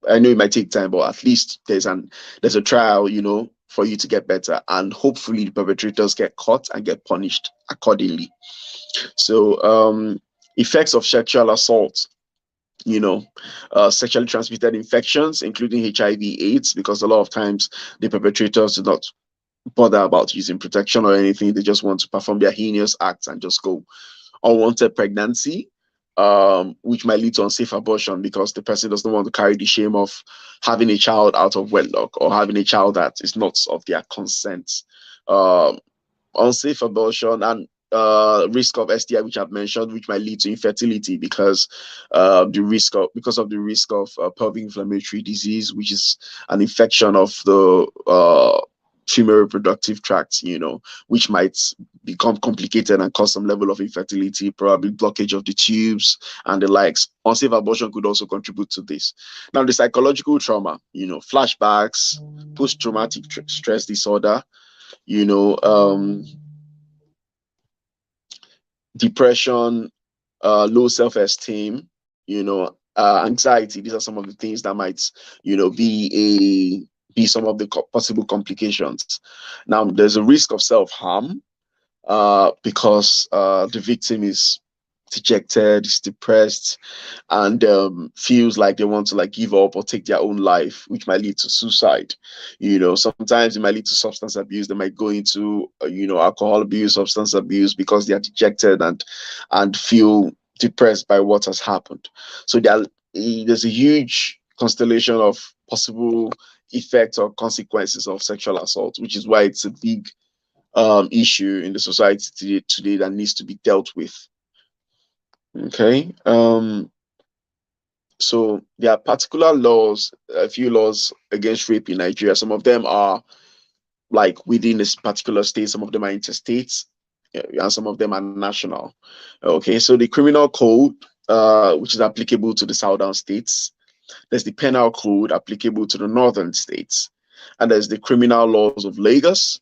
I know it might take time, but at least there's a trial, for you to get better, and hopefully the perpetrators get caught and get punished accordingly. So, effects of sexual assault, sexually transmitted infections, including HIV/AIDS, because a lot of times the perpetrators do not bother about using protection or anything. They just want to perform their heinous acts and just go. Unwanted pregnancy, which might lead to unsafe abortion because the person doesn't want to carry the shame of having a child out of wedlock or having a child that is not of their consent. Um, Unsafe abortion and risk of STI, which I've mentioned, which might lead to infertility because of the risk of pelvic inflammatory disease, which is an infection of the female reproductive tract, which might become complicated and cause some level of infertility, probably blockage of the tubes and the likes. Unsafe abortion could also contribute to this. Now, the psychological trauma, flashbacks, post-traumatic stress disorder, you know, depression, low self-esteem, anxiety. These are some of the things that might, be some of the possible complications. Now, there's a risk of self-harm because the victim is dejected, is depressed, and feels like they want to like give up or take their own life, which might lead to suicide. Sometimes it might lead to substance abuse. They might go into alcohol abuse, substance abuse because they are dejected and feel depressed by what has happened. So there's a huge constellation of possible effects or consequences of sexual assault, which is why it's a big issue in the society today that needs to be dealt with. Okay. So there are particular laws, a few laws against rape in Nigeria. Some of them are like within this particular state, some of them are interstate, and some of them are national. Okay, so the criminal code, which is applicable to the southern states, there's the penal code applicable to the northern states, and there's the criminal laws of Lagos.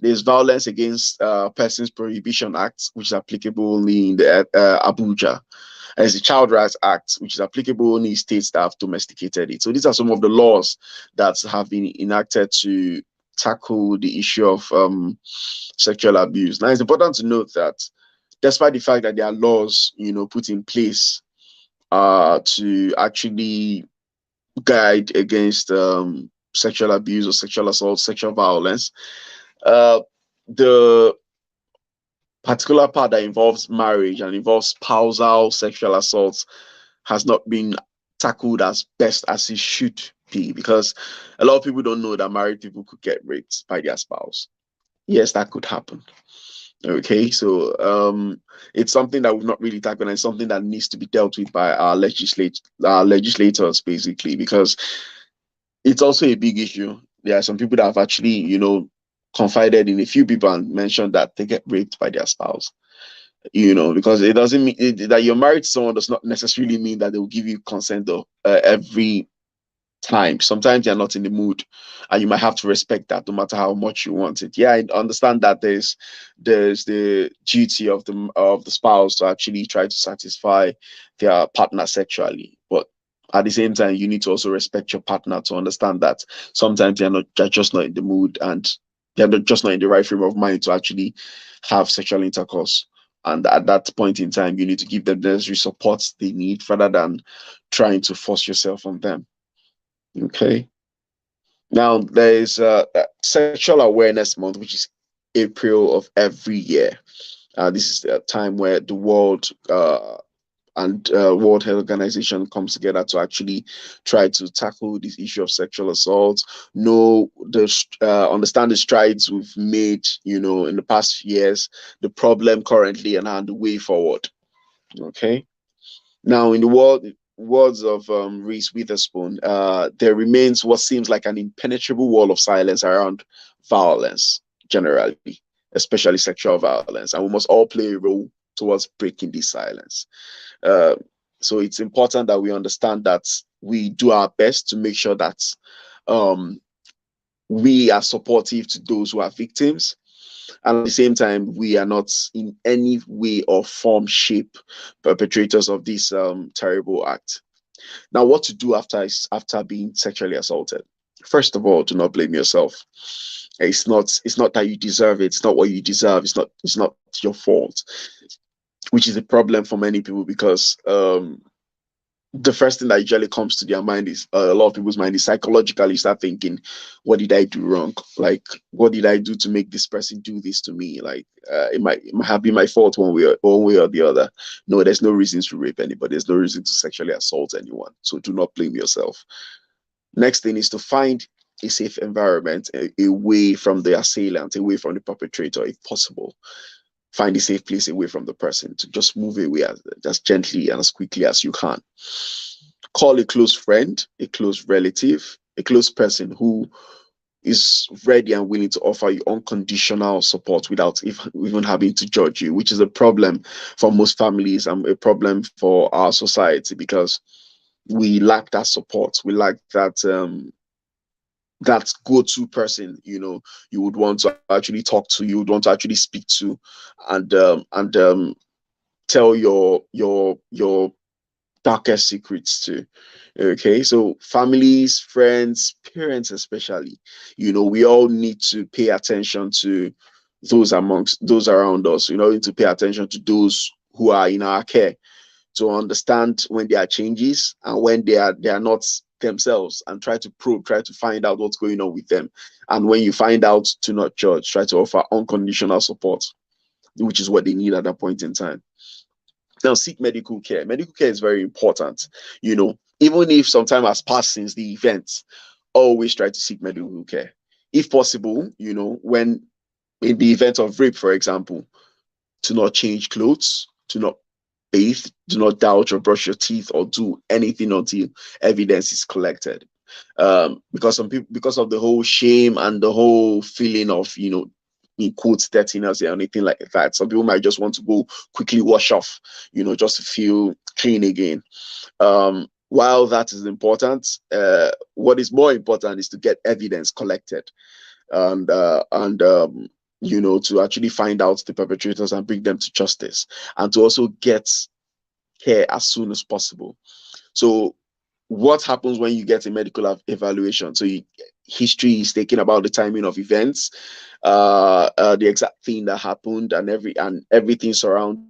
There's Violence Against Persons Prohibition Act, which is applicable only in the Abuja. There's the Child Rights Act, which is applicable only in states that have domesticated it. So these are some of the laws that have been enacted to tackle the issue of sexual abuse. Now, it's important to note that despite the fact that there are laws, put in place to actually guide against sexual abuse or sexual assault, sexual violence. Uh, the particular part that involves marriage and involves spousal sexual assault has not been tackled as best as it should be, because a lot of people don't know that married people could get raped by their spouse. Yes, that could happen. Okay, so it's something that we've not really tackled, and it's something that needs to be dealt with by our legislators, basically, because it's also a big issue. There are some people that have actually, confided in a few people and mentioned that they get raped by their spouse. Because it doesn't mean that you're married to someone does not necessarily mean that they will give you consent every time. Sometimes you're not in the mood, and you might have to respect that no matter how much you want it. Yeah, I understand that there's the duty of the spouse to actually try to satisfy their partner sexually, but at the same time you need to also respect your partner to understand that sometimes they're just not in the mood, and just not in the right frame of mind to actually have sexual intercourse. And at that point in time, you need to give them the necessary support they need rather than trying to force yourself on them. Okay. Now there is Sexual Awareness Month, which is April of every year. This is the time where the world and World Health Organization comes together to actually try to tackle this issue of sexual assault. Understand the strides we've made, in the past years, the problem currently, and the way forward. Okay. Now, in the words of Reese Witherspoon, there remains what seems like an impenetrable wall of silence around violence, generally, especially sexual violence, and we must all play a role towards breaking this silence. Uh, so it's important that we understand that we do our best to make sure that um, we are supportive to those who are victims, and at the same time we are not in any way or form, shape perpetrators of this terrible act. Now, what to do after being sexually assaulted? First of all, do not blame yourself. It's not that you deserve it. It's not what you deserve. It's not your fault, which is a problem for many people, because the first thing that usually comes to their mind is a lot of people's mind is psychologically start thinking, what did I do wrong? Like, what did I do to make this person do this to me? Like, it might have been my fault one way or the other. No, there's no reason to rape anybody. There's no reason to sexually assault anyone. So do not blame yourself. Next thing is to find a safe environment, away from the assailant, away from the perpetrator, if possible. Find a safe place away from the person to just move away as gently and as quickly as you can. Call a close friend, a close relative, a close person who is ready and willing to offer you unconditional support without even having to judge you, which is a problem for most families and a problem for our society, because we lack that support. We lack that go-to person, you would want to actually talk to, you would want to actually speak to, and tell your darkest secrets to. Okay, so families, friends, parents especially, we all need to pay attention to those around us. Need to pay attention to those who are in our care, to understand when there are changes and when they are not themselves, and try to probe, try to find out what's going on with them. And when you find out, to not judge, try to offer unconditional support, which is what they need at that point in time. Now, seek medical care. Medical care is very important. Even if some time has passed since the event, always try to seek medical care. If possible, when in the event of rape, for example, to not change clothes, to not bathe, do not doubt or brush your teeth or do anything until evidence is collected. Because some people, because of the whole shame and the whole feeling of, in quotes, dirtiness or anything like that, some people might just want to go quickly wash off, just to feel clean again. While that is important, what is more important is to get evidence collected, and to actually find out the perpetrators and bring them to justice, and to also get care as soon as possible. So, what happens when you get a medical evaluation? So, history is taken about the timing of events, the exact thing that happened, and everything surrounding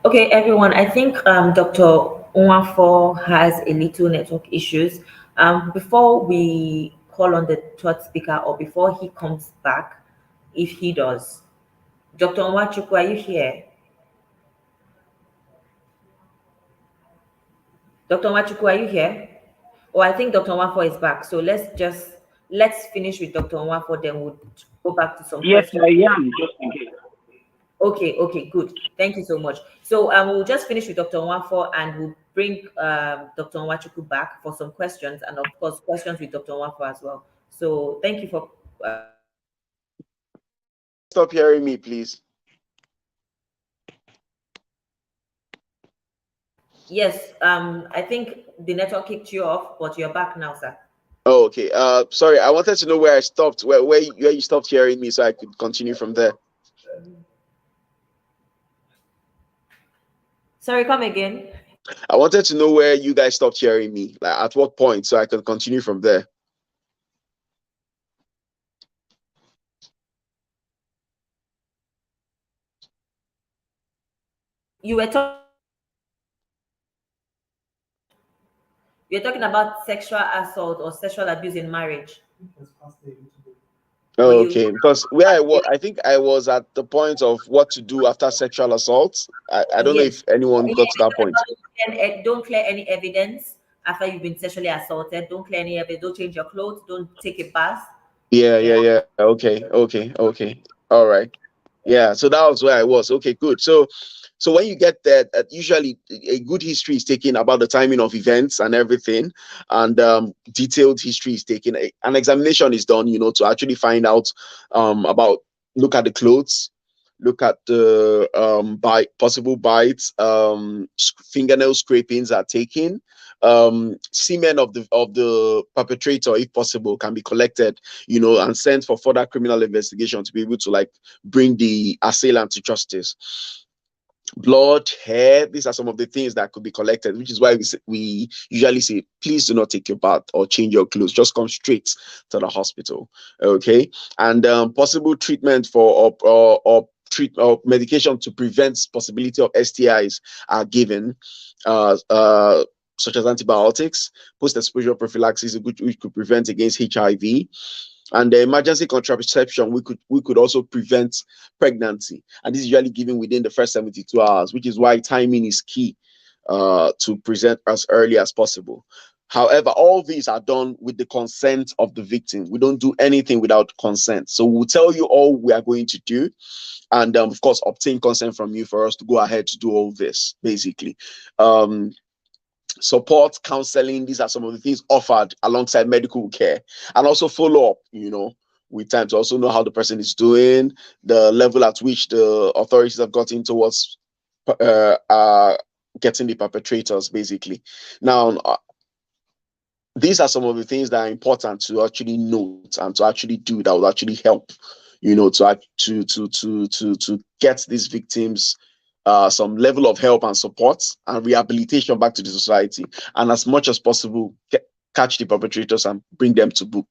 Okay, everyone. I think Dr. Nwafo has a little network issues. Before we call on the third speaker, or before he comes back, if he does, Dr. Nwachukwu, are you here? Dr. Nwachukwu, are you here? Oh, I think Dr. Nwafo is back. So let's finish with Dr. Nwafo, then we'll go back to some Yes, questions. I am, just in case. Okay, okay, good. Thank you so much. So we'll just finish with Dr. Nwafo and we'll bring Dr. Nwachukwu back for some questions and of course questions with Dr. Nwafo as well. So thank you for Stop hearing me, please. yes, I think the network kicked you off, but you're back now, sir. Oh, okay. Sorry, I wanted to know where I stopped, where you stopped hearing me, so I could continue from there. Sorry, come again. I wanted to know where you guys stopped hearing me, like at what point, so I could continue from there. You were talking you're talking about sexual assault or sexual abuse in marriage. But Oh, you okay. Because where I was, I think I was at the point of what to do after sexual assault. I don't know yes. if anyone Yeah, got to it's that talking point. about don't clear any evidence after you've been sexually assaulted. Don't clear any evidence. Don't change your clothes. Don't take a bath. Yeah, Yeah. yeah, yeah. Okay, okay, okay. All right. Yeah, so that was where I was. Okay, good. So when you get there, usually a good history is taken about the timing of events and everything, and detailed history is taken. An examination is done, to actually find out about, look at the clothes, look at the possible bites, fingernail scrapings are taken, semen of the perpetrator, if possible, can be collected, and sent for further criminal investigation to be able to like bring the assailant to justice. Blood, hair, these are some of the things that could be collected, which is why we usually say, please do not take your bath or change your clothes, just come straight to the hospital. Okay. And possible treatment for or treat or medication to prevent possibility of STIs are given, uh, uh, such as antibiotics, post-exposure prophylaxis, which could prevent against HIV, and the emergency contraception. We could also prevent pregnancy, and this is usually given within the first 72 hours, which is why timing is key, to present as early as possible. However, all these are done with the consent of the victim. We don't do anything without consent. So we'll tell you all we are going to do, and of course, obtain consent from you for us to go ahead to do all this, basically. Um, Support, counseling, these are some of the things offered alongside medical care, and also follow up, with time, to also know how the person is doing, the level at which the authorities have gotten towards uh, uh, getting the perpetrators, basically. Now, these are some of the things that are important to actually note and to actually do, that will actually help, to get these victims some level of help and support and rehabilitation back to the society, and as much as possible catch the perpetrators and bring them to book.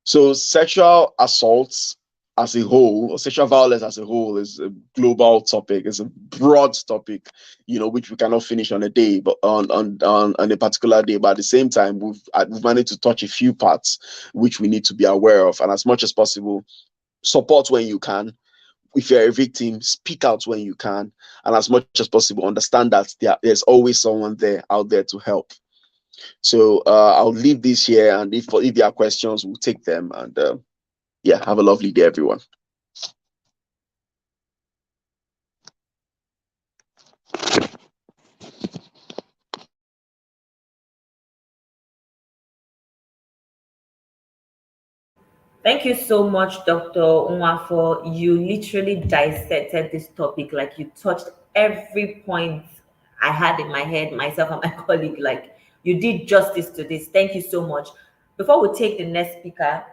So sexual assaults as a whole, or sexual violence as a whole, is a global topic. It's a broad topic, which we cannot finish on a day, but on a particular day. But at the same time, we've managed to touch a few parts which we need to be aware of, and as much as possible, support when you can. If you're a victim, speak out when you can, and as much as possible, understand that there's always someone there out there to help. So I'll leave this here, and if there are questions, we'll take them. And yeah, have a lovely day, everyone. Thank you so much, Dr. Nwafo. You literally dissected this topic, like you touched every point I had in my head, myself and my colleague. Like you did justice to this. Thank you so much. Before we take the next speaker,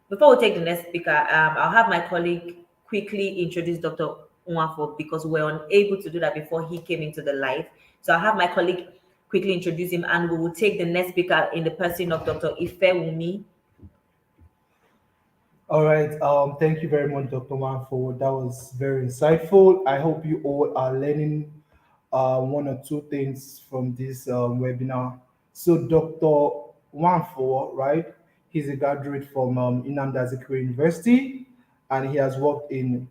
before we take the next speaker, I'll have my colleague quickly introduce Dr. Nwafo because we were unable to do that before he came into the live. So I'll have my colleague quickly introduce him, and we will take the next speaker in the person of Dr. Ifewumi All right. Thank you very much, Dr. Manford. That was very insightful. I hope you all are learning one or two things from this webinar. So, Dr. Wanfo, right? He's a graduate from Nnamdi Azikiwe University, and he has worked in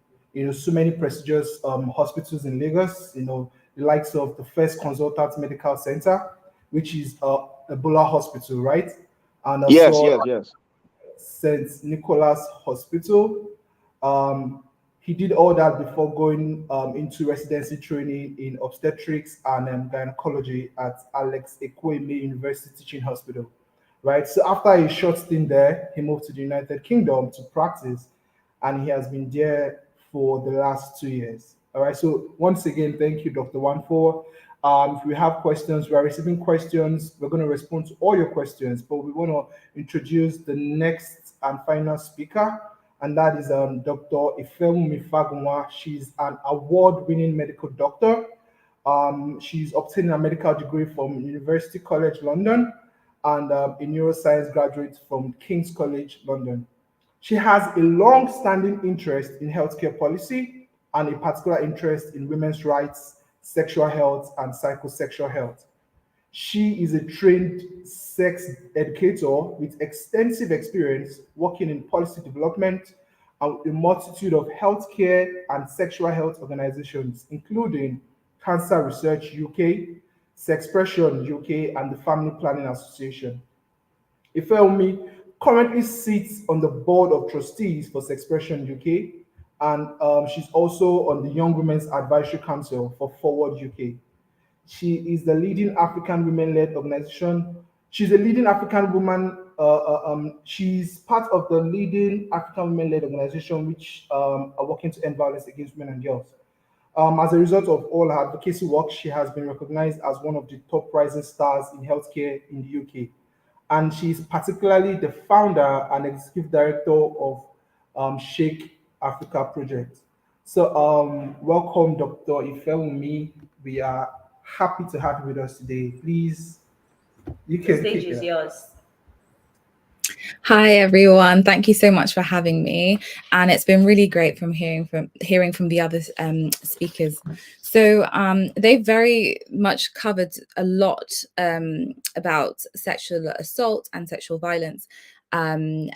so many prestigious hospitals in Lagos. The likes of the First Consultant Medical Center, which is Ebola Hospital, right? And Yes, also yes, yes. St. Nicholas Hospital. Um, he did all that before going into residency training in obstetrics and gynecology at Alex Ekweme University Teaching Hospital. Right. So after a short stint there, he moved to the United Kingdom to practice, and he has been there for the last 2 years. All right. So once again, thank you, Dr. Wanfor. If we have questions, we are receiving questions. We're going to respond to all your questions, but we want to introduce the next and final speaker, and that is Dr. Ifemumi Fagunwa. She's an award-winning medical doctor. She's obtaining a medical degree from University College London and a neuroscience graduate from King's College London. She has a long-standing interest in healthcare policy and a particular interest in women's rights, sexual health, and psychosexual health. She is a trained sex educator with extensive experience working in policy development and with a multitude of healthcare and sexual health organizations, including Cancer Research UK, Sexpression UK, and the Family Planning Association. Ifeomi currently sits on the board of trustees for Sexpression UK, and she's also on the Young Women's Advisory Council for Forward UK. She is the leading African women-led organization. She's a leading African woman. She's part of the leading African women-led organization which are working to end violence against women and girls. As a result of all her advocacy work, she has been recognized as one of the top rising stars in healthcare in the UK. And she's particularly the founder and executive director of Shake Africa Project. So, welcome, Dr. Ifeumi. We are happy to have you with us today. Please, you The can stage kick is it. yours. Hi everyone, thank you so much for having me, and it's been really great from hearing from the other speakers. So they've very much covered a lot about sexual assault and sexual violence, and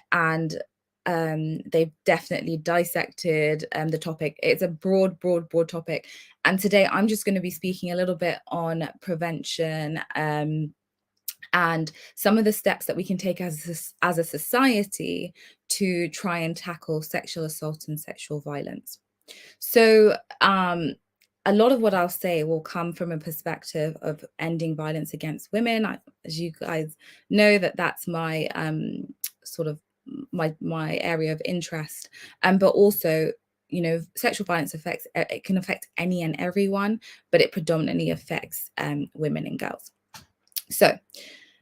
they've definitely dissected the topic. It's a broad topic, and today I'm just going to be speaking a little bit on prevention. And some of the steps that we can take as a society to try and tackle sexual assault and sexual violence. So a lot of what I'll say will come from a perspective of ending violence against women. As you guys know, that's my sort of my area of interest, but also, sexual violence it can affect any and everyone, but it predominantly affects women and girls. So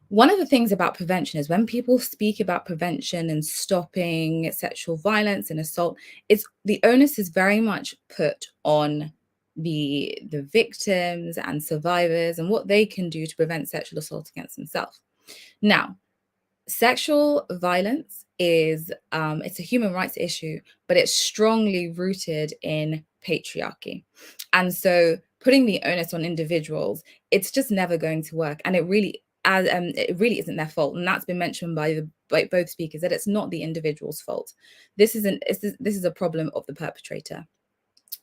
one of the things about prevention is when people speak about prevention and stopping sexual violence and assault, it's the onus is very much put on the victims and survivors and what they can do to prevent sexual assault against themselves. Now, sexual violence is it's a human rights issue, but it's strongly rooted in patriarchy. And so putting the onus on individuals, it's just never going to work. And it really isn't their fault. And that's been mentioned by both speakers, that it's not the individual's fault. This is a problem of the perpetrator.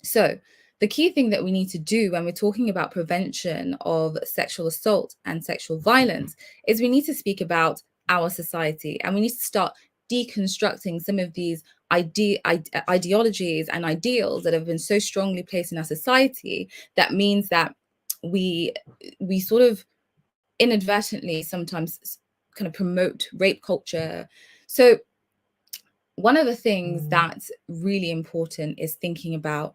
So the key thing that we need to do when we're talking about prevention of sexual assault and sexual violence is we need to speak about our society, and we need to start deconstructing some of these ideologies and ideals that have been so strongly placed in our society. That means that we sort of inadvertently sometimes kind of promote rape culture. So one of the things that's really important is thinking about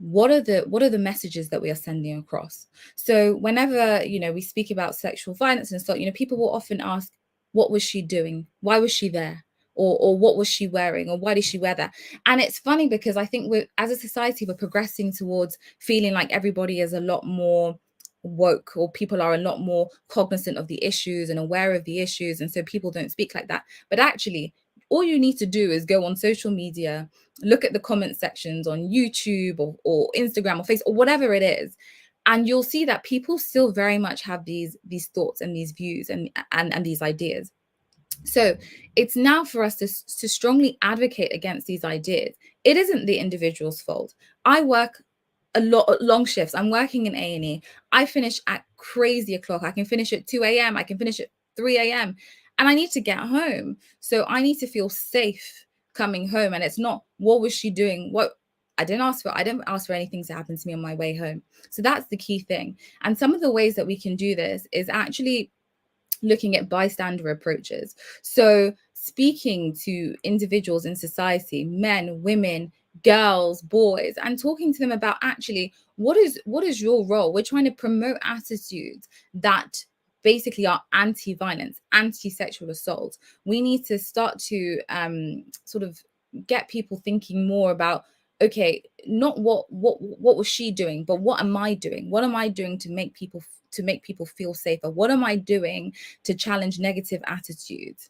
what are the messages that we are sending across. So whenever we speak about sexual violence and assault, people will often ask, what was she doing, why was she there, or what was she wearing, or why did she wear that? And it's funny because I think as a society we're progressing towards feeling like everybody is a lot more woke, or people are a lot more cognizant of the issues and aware of the issues, and so people don't speak like that. But actually, All you need to do is go on social media, look at the comment sections on YouTube or Instagram or Facebook or whatever it is, and you'll see that people still very much have these thoughts and these views and these ideas. So it's now for us to strongly advocate against these ideas. It isn't the individual's fault. I work a lot long shifts. I'm working in A&E. I finish at crazy o'clock. I can finish at 2 a.m. I can finish at 3 a.m. and I need to get home. So I need to feel safe coming home. And it's not, what was she doing? What I didn't ask for anything to happen to me on my way home. So that's the key thing. And some of the ways that we can do this is actually looking at bystander approaches. So speaking to individuals in society, men, women, girls, boys, and talking to them about actually what is your role. We're trying to promote attitudes that basically are anti-violence, anti-sexual assault. We need to start to sort of get people thinking more about, okay, not what was she doing, but what am I doing? What am I doing to make people feel safer? What am I doing to challenge negative attitudes?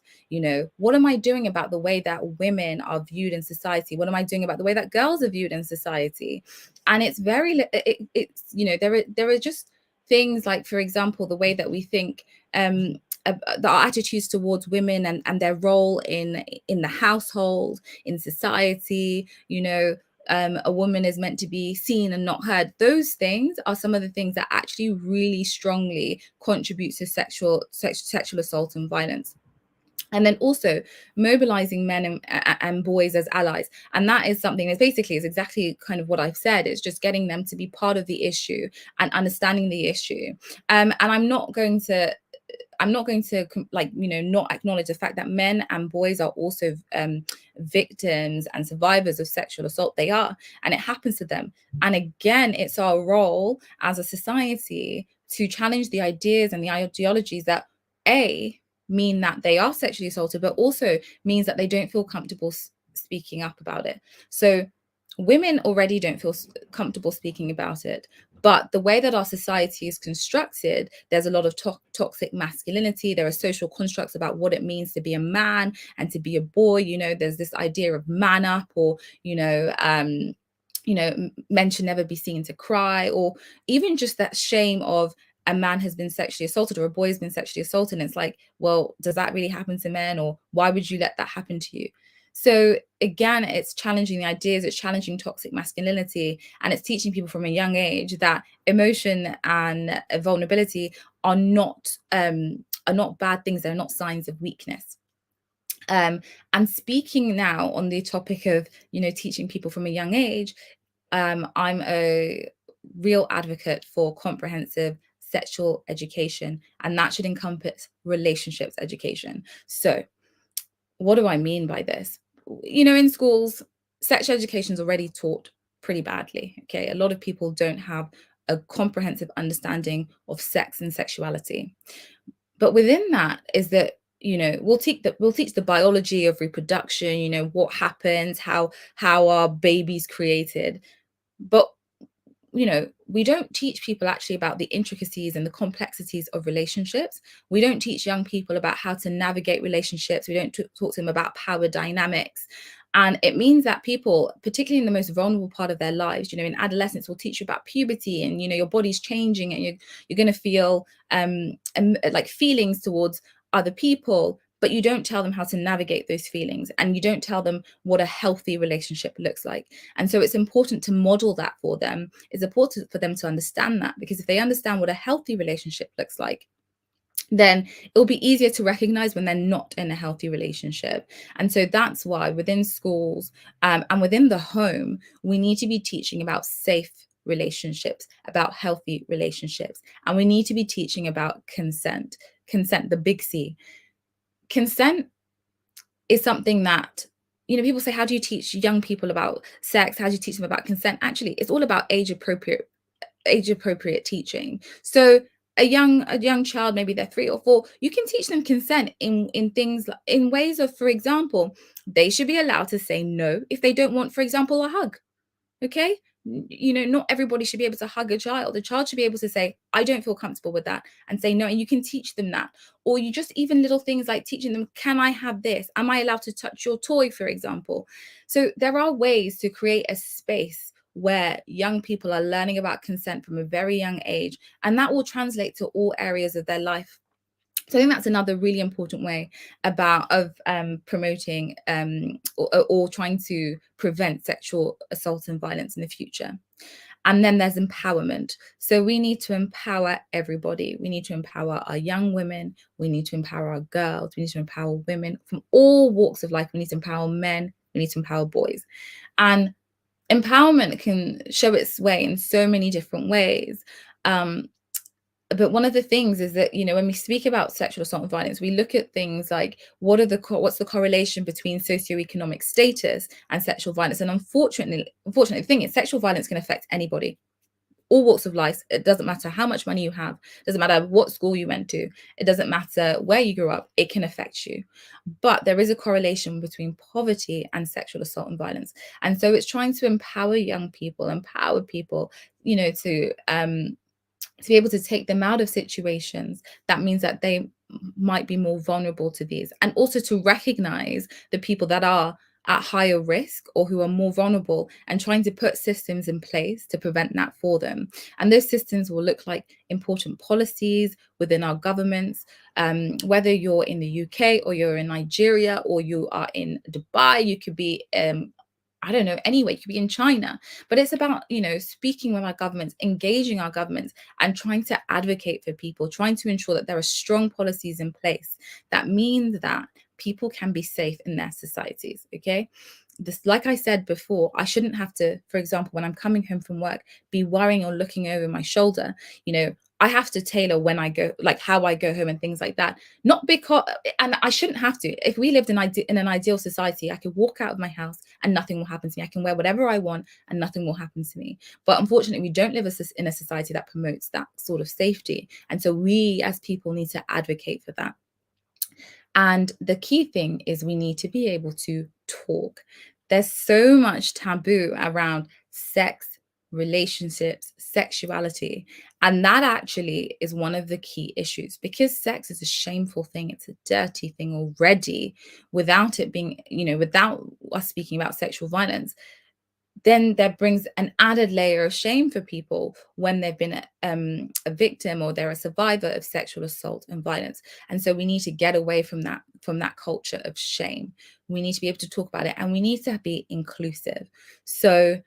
What am I doing about the way that women are viewed in society? What am I doing about the way that girls are viewed in society? And it's there are just things like, for example, the way that we think our attitudes towards women and their role in the household, in society. A woman is meant to be seen and not heard. Those things are some of the things that actually really strongly contribute to sexual assault and violence. And then also mobilizing men and boys as allies. And that is something that basically is exactly kind of what I've said. It's just getting them to be part of the issue and understanding the issue. And I'm not going to not acknowledge the fact that men and boys are also victims and survivors of sexual assault. They are, and it happens to them. And again, it's our role as a society to challenge the ideas and the ideologies that mean that they are sexually assaulted, but also means that they don't feel comfortable speaking up about it. So women already don't feel comfortable speaking about it. But the way that our society is constructed, there's a lot of toxic masculinity. There are social constructs about what it means to be a man and to be a boy. There's this idea of man up, or, men should never be seen to cry, or even just that shame of a man has been sexually assaulted or a boy has been sexually assaulted. And it's like, well, does that really happen to men? Or why would you let that happen to you? So again, it's challenging the ideas, it's challenging toxic masculinity, and it's teaching people from a young age that emotion and vulnerability are not bad things. They're not signs of weakness. And speaking now on the topic of, teaching people from a young age, I'm a real advocate for comprehensive sexual education, and that should encompass relationships education. So what do I mean by this? In schools, sex education is already taught pretty badly. Okay, a lot of people don't have a comprehensive understanding of sex and sexuality. But within that is that, we'll teach the biology of reproduction, what happens, how are babies created. But we don't teach people actually about the intricacies and the complexities of relationships. We don't teach young people about how to navigate relationships. We don't talk to them about power dynamics. And it means that people, particularly in the most vulnerable part of their lives, in adolescence, will teach you about puberty, and, your body's changing, and you're going to feel like feelings towards other people, but you don't tell them how to navigate those feelings, and you don't tell them what a healthy relationship looks like. And so it's important to model that for them. It's important for them to understand that, because if they understand what a healthy relationship looks like, then it'll be easier to recognize when they're not in a healthy relationship. And so that's why within schools and within the home, we need to be teaching about safe relationships, about healthy relationships, and we need to be teaching about consent, the big C. Consent is something that, people say, how do you teach young people about sex? How do you teach them about consent? Actually, it's all about age appropriate teaching. So a young child, maybe they're 3 or 4, you can teach them consent in things, in ways of, for example, they should be allowed to say no if they don't want, for example, a hug. Okay, You know, not everybody should be able to hug a child. A child should be able to say, I don't feel comfortable with that, and say no. And you can teach them that. Or you just, even little things like teaching them, can I have this? Am I allowed to touch your toy, for example? So there are ways to create a space where young people are learning about consent from a very young age, and that will translate to all areas of their life. So I think that's another really important way of promoting or trying to prevent sexual assault and violence in the future. And then there's empowerment. So we need to empower everybody. We need to empower our young women. We need to empower our girls. We need to empower women from all walks of life. We need to empower men. We need to empower boys. And empowerment can show its way in so many different ways. But one of the things is that, you know, when we speak about sexual assault and violence, we look at things like what's the correlation between socioeconomic status and sexual violence. And unfortunately, the thing is, sexual violence can affect anybody, all walks of life. It doesn't matter how much money you have, it doesn't matter what school you went to, it doesn't matter where you grew up, it can affect you. But there is a correlation between poverty and sexual assault and violence. And so it's trying to empower young people, you know, to be able to take them out of situations that means that they might be more vulnerable to these, and also to recognize the people that are at higher risk or who are more vulnerable, and trying to put systems in place to prevent that for them. And those systems will look like important policies within our governments, whether you're in the UK or you're in Nigeria or you are in Dubai, you could be I don't know, anyway, you could be in China. But it's about, you know, speaking with our governments, engaging our governments, and trying to advocate for people, trying to ensure that there are strong policies in place that means that people can be safe in their societies. Okay. This, like I said before, I shouldn't have to, for example, when I'm coming home from work, be worrying or looking over my shoulder. You know, I have to tailor when I go, like how I go home and things like that. Not because, and I shouldn't have to. If we lived in an ideal society, I could walk out of my house and nothing will happen to me. I can wear whatever I want and nothing will happen to me. But unfortunately, we don't live in a society that promotes that sort of safety. And so we as people need to advocate for that. And the key thing is we need to be able to talk. There's so much taboo around sex, relationships, sexuality. And that actually is one of the key issues, because sex is a shameful thing. It's a dirty thing already, without it being, you know, without us speaking about sexual violence. Then that brings an added layer of shame for people when they've been a victim or they're a survivor of sexual assault and violence. And so we need to get away from that culture of shame. We need to be able to talk about it, and we need to be inclusive. So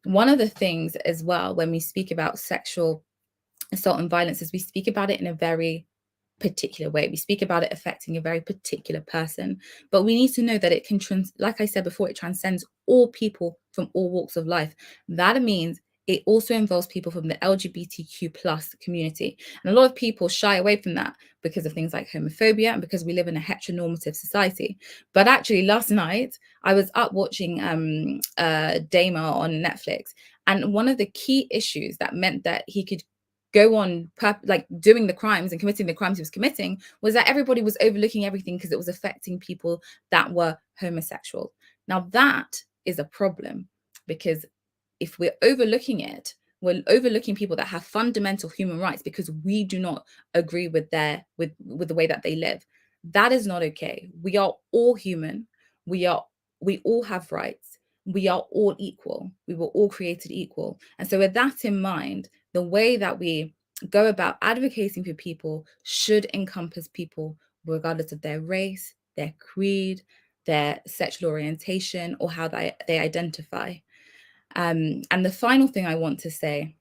one of the things as well, when we speak about sexual assault and violence, is we speak about it in a very particular way. We speak about it affecting a very particular person, but we need to know that it can, like I said before, it transcends all people from all walks of life. That means it also involves people from the LGBTQ plus community. And a lot of people shy away from that because of things like homophobia and because we live in a heteronormative society. But actually last night I was up watching Dama on Netflix, and one of the key issues that meant that he could go on like doing the crimes and committing the crimes he was committing was that everybody was overlooking everything because it was affecting people that were homosexual. Now that is a problem, because if we're overlooking it, we're overlooking people that have fundamental human rights because we do not agree with the way that they live. That is not okay. We are all human. We all have rights. We are all equal. We were all created equal. And so with that in mind, the way that we go about advocating for people should encompass people regardless of their race, their creed, their sexual orientation, or how they identify. And the final thing I want to say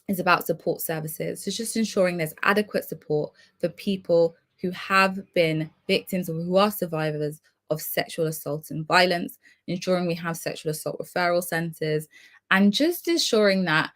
is about support services. So just ensuring there's adequate support for people who have been victims or who are survivors of sexual assault and violence, ensuring we have sexual assault referral centers, and just ensuring that,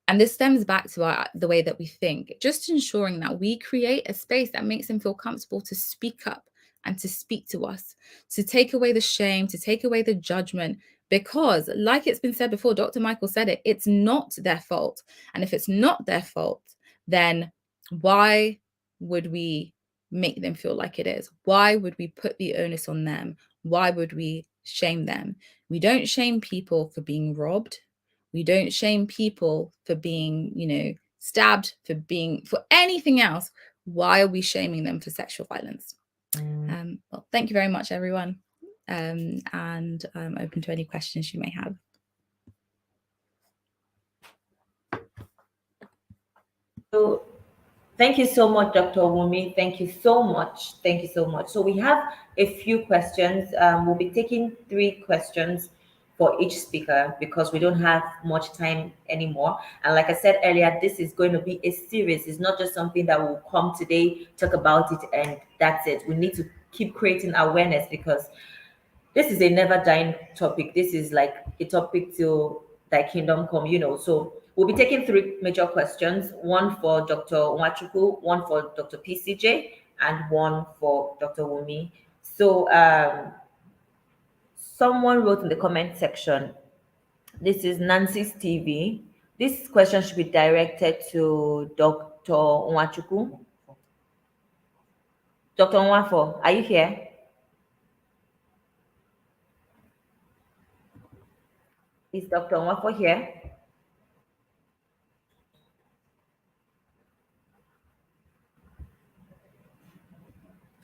and this stems back to the way that we think, just ensuring that we create a space that makes them feel comfortable to speak up and to speak to us, to take away the shame, to take away the judgment. Because, like it's been said before, Dr. Michael said it, it's not their fault. And if it's not their fault, then why would we make them feel like it is? Why would we put the onus on them? Why would we shame them? We don't shame people for being robbed. We don't shame people for being, stabbed, for anything else. Why are we shaming them for sexual violence? Well, thank you very much, everyone. And I'm open to any questions you may have. So, thank you so much, Dr. Wumi. Thank you so much. Thank you so much. So we have a few questions. We'll be taking 3 questions for each speaker because we don't have much time anymore. And like I said earlier, this is going to be a series. It's not just something that will come today, talk about it, and that's it. We need to keep creating awareness because this is a never dying topic. This is like a topic till thy kingdom come, So we'll be taking 3 major questions, one for Dr. Nwachukwu, one for Dr. PCJ, and one for Dr. Wumi. So someone wrote in the comment section, this is Nancy's TV. This question should be directed to Dr. Nwachukwu. Dr. Nwafo, are you here? Is Dr. Nwafo here?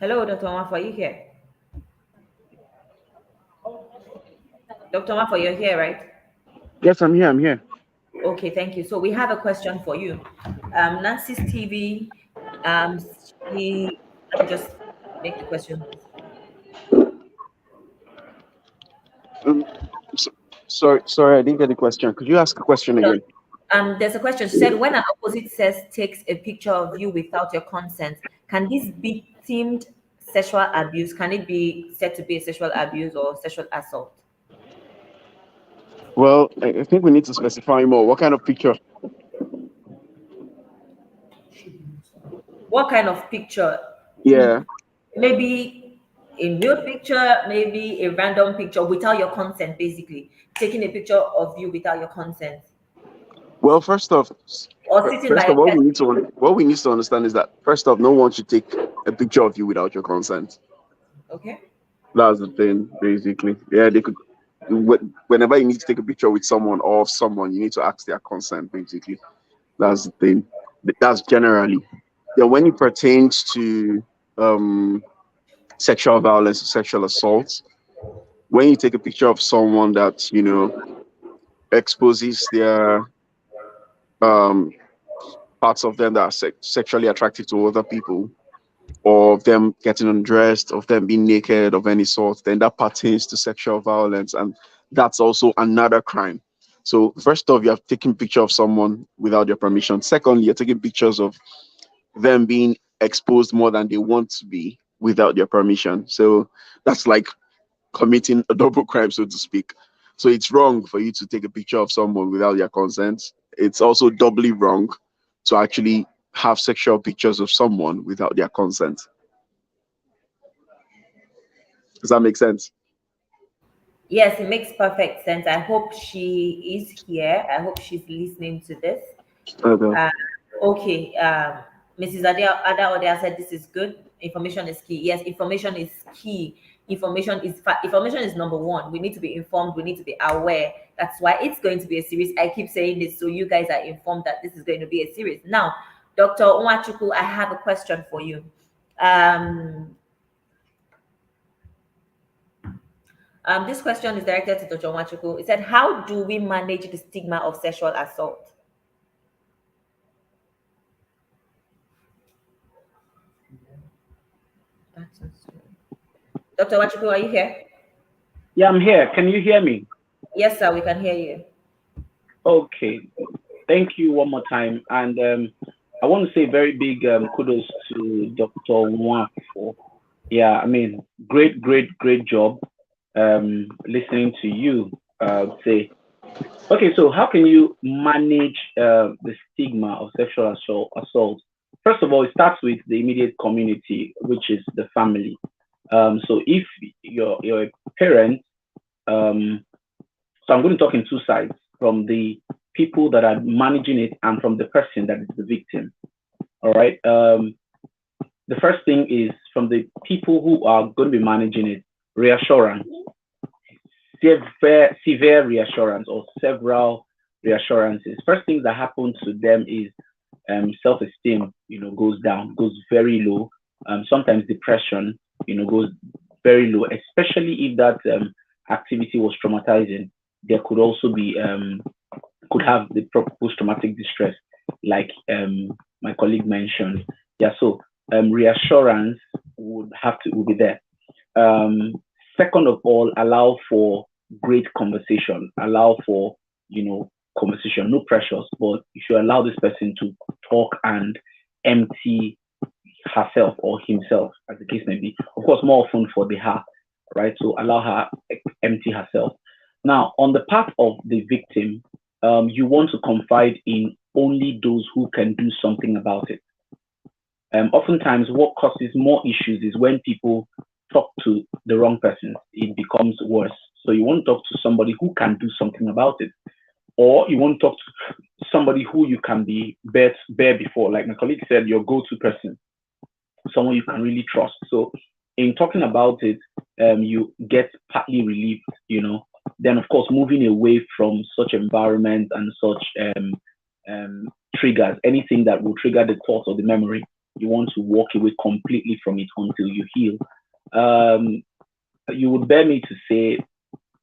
Hello, Dr. Nwafo, are you here? Dr. Nwafo, you're here, right? Yes, I'm here. I'm here. Okay, thank you. So we have a question for you. Nancy's TV, let me just make the question. Sorry, I didn't get the question. Could you ask a question again? There's a question. She said, when an opposite sex takes a picture of you without your consent, can this be deemed sexual abuse? Can it be said to be a sexual abuse or sexual assault? Well, I think we need to specify more. What kind of picture? What kind of picture? Yeah. Maybe a nude picture, maybe a random picture without your consent, basically. Taking a picture of you without your consent. Well, first off, Or sitting by what we need to understand is that first off, no one should take a picture of you without your consent. Okay. That's the thing, basically. Yeah, they could. Whenever you need to take a picture with someone or of someone, you need to ask their consent. Basically, that's the thing. That's generally. Yeah, when it pertains to sexual violence, sexual assault, when you take a picture of someone that exposes their um parts of them that are sexually attractive to other people, or of them getting undressed, of them being naked of any sort, then that pertains to sexual violence, and that's also another crime. So first off, you have taken picture of someone without your permission. Secondly, you're taking pictures of them being exposed more than they want to be without your permission. So that's like committing a double crime, so to speak. So it's wrong for you to take a picture of someone without their consent. It's also doubly wrong to actually have sexual pictures of someone without their consent. Does that make sense? Yes, it makes perfect sense. I hope she is here. I hope she's listening to this. Okay. Okay. Mrs. Ada Odea said this is good. Information is key. Yes, information is key. Information is number one. We need to be informed. We need to be aware. That's why it's going to be a series. I keep saying this so you guys are informed that this is going to be a series. Now, Dr. Nwachukwu, I have a question for you. This question is directed to Dr. Nwachukwu. It said, how do we manage the stigma of sexual assault? Dr. Nwachukwu, are you here? Yeah, I'm here. Can you hear me? Yes, sir, we can hear you. Okay. Thank you one more time. And I want to say very big kudos to Dr. Nwafo. Yeah, I mean, great job listening to you say. Okay, so how can you manage the stigma of sexual assault? First of all, it starts with the immediate community, which is the family. So if you're a parent, so I'm going to talk in 2 sides, from the people that are managing it and from the person that is the victim. All right. The first thing is from the people who are going to be managing it, reassurance, severe reassurance, or several reassurances. First things that happen to them is self-esteem, goes down, goes very low. Sometimes depression, goes very low, especially if that activity was traumatizing. There could also be could have the post-traumatic distress, like my colleague mentioned. Yeah, so reassurance would be there. Um, Second of all, allow for great conversation. Allow for conversation, no pressures, but you should allow this person to talk and empty herself or himself, as the case may be. Of course, more often for the her, right? So allow her empty herself. Now, on the part of the victim, you want to confide in only those who can do something about it. Oftentimes, what causes more issues is when people talk to the wrong person, it becomes worse. So you want to talk to somebody who can do something about it, or you want to talk to somebody who you can be bear before. Like my colleague said, your go-to person, someone you can really trust. So in talking about it, you get partly relieved, Then of course, moving away from such environment and such triggers, anything that will trigger the thought or the memory, you want to walk away completely from it until you heal. Um, you would bear me to say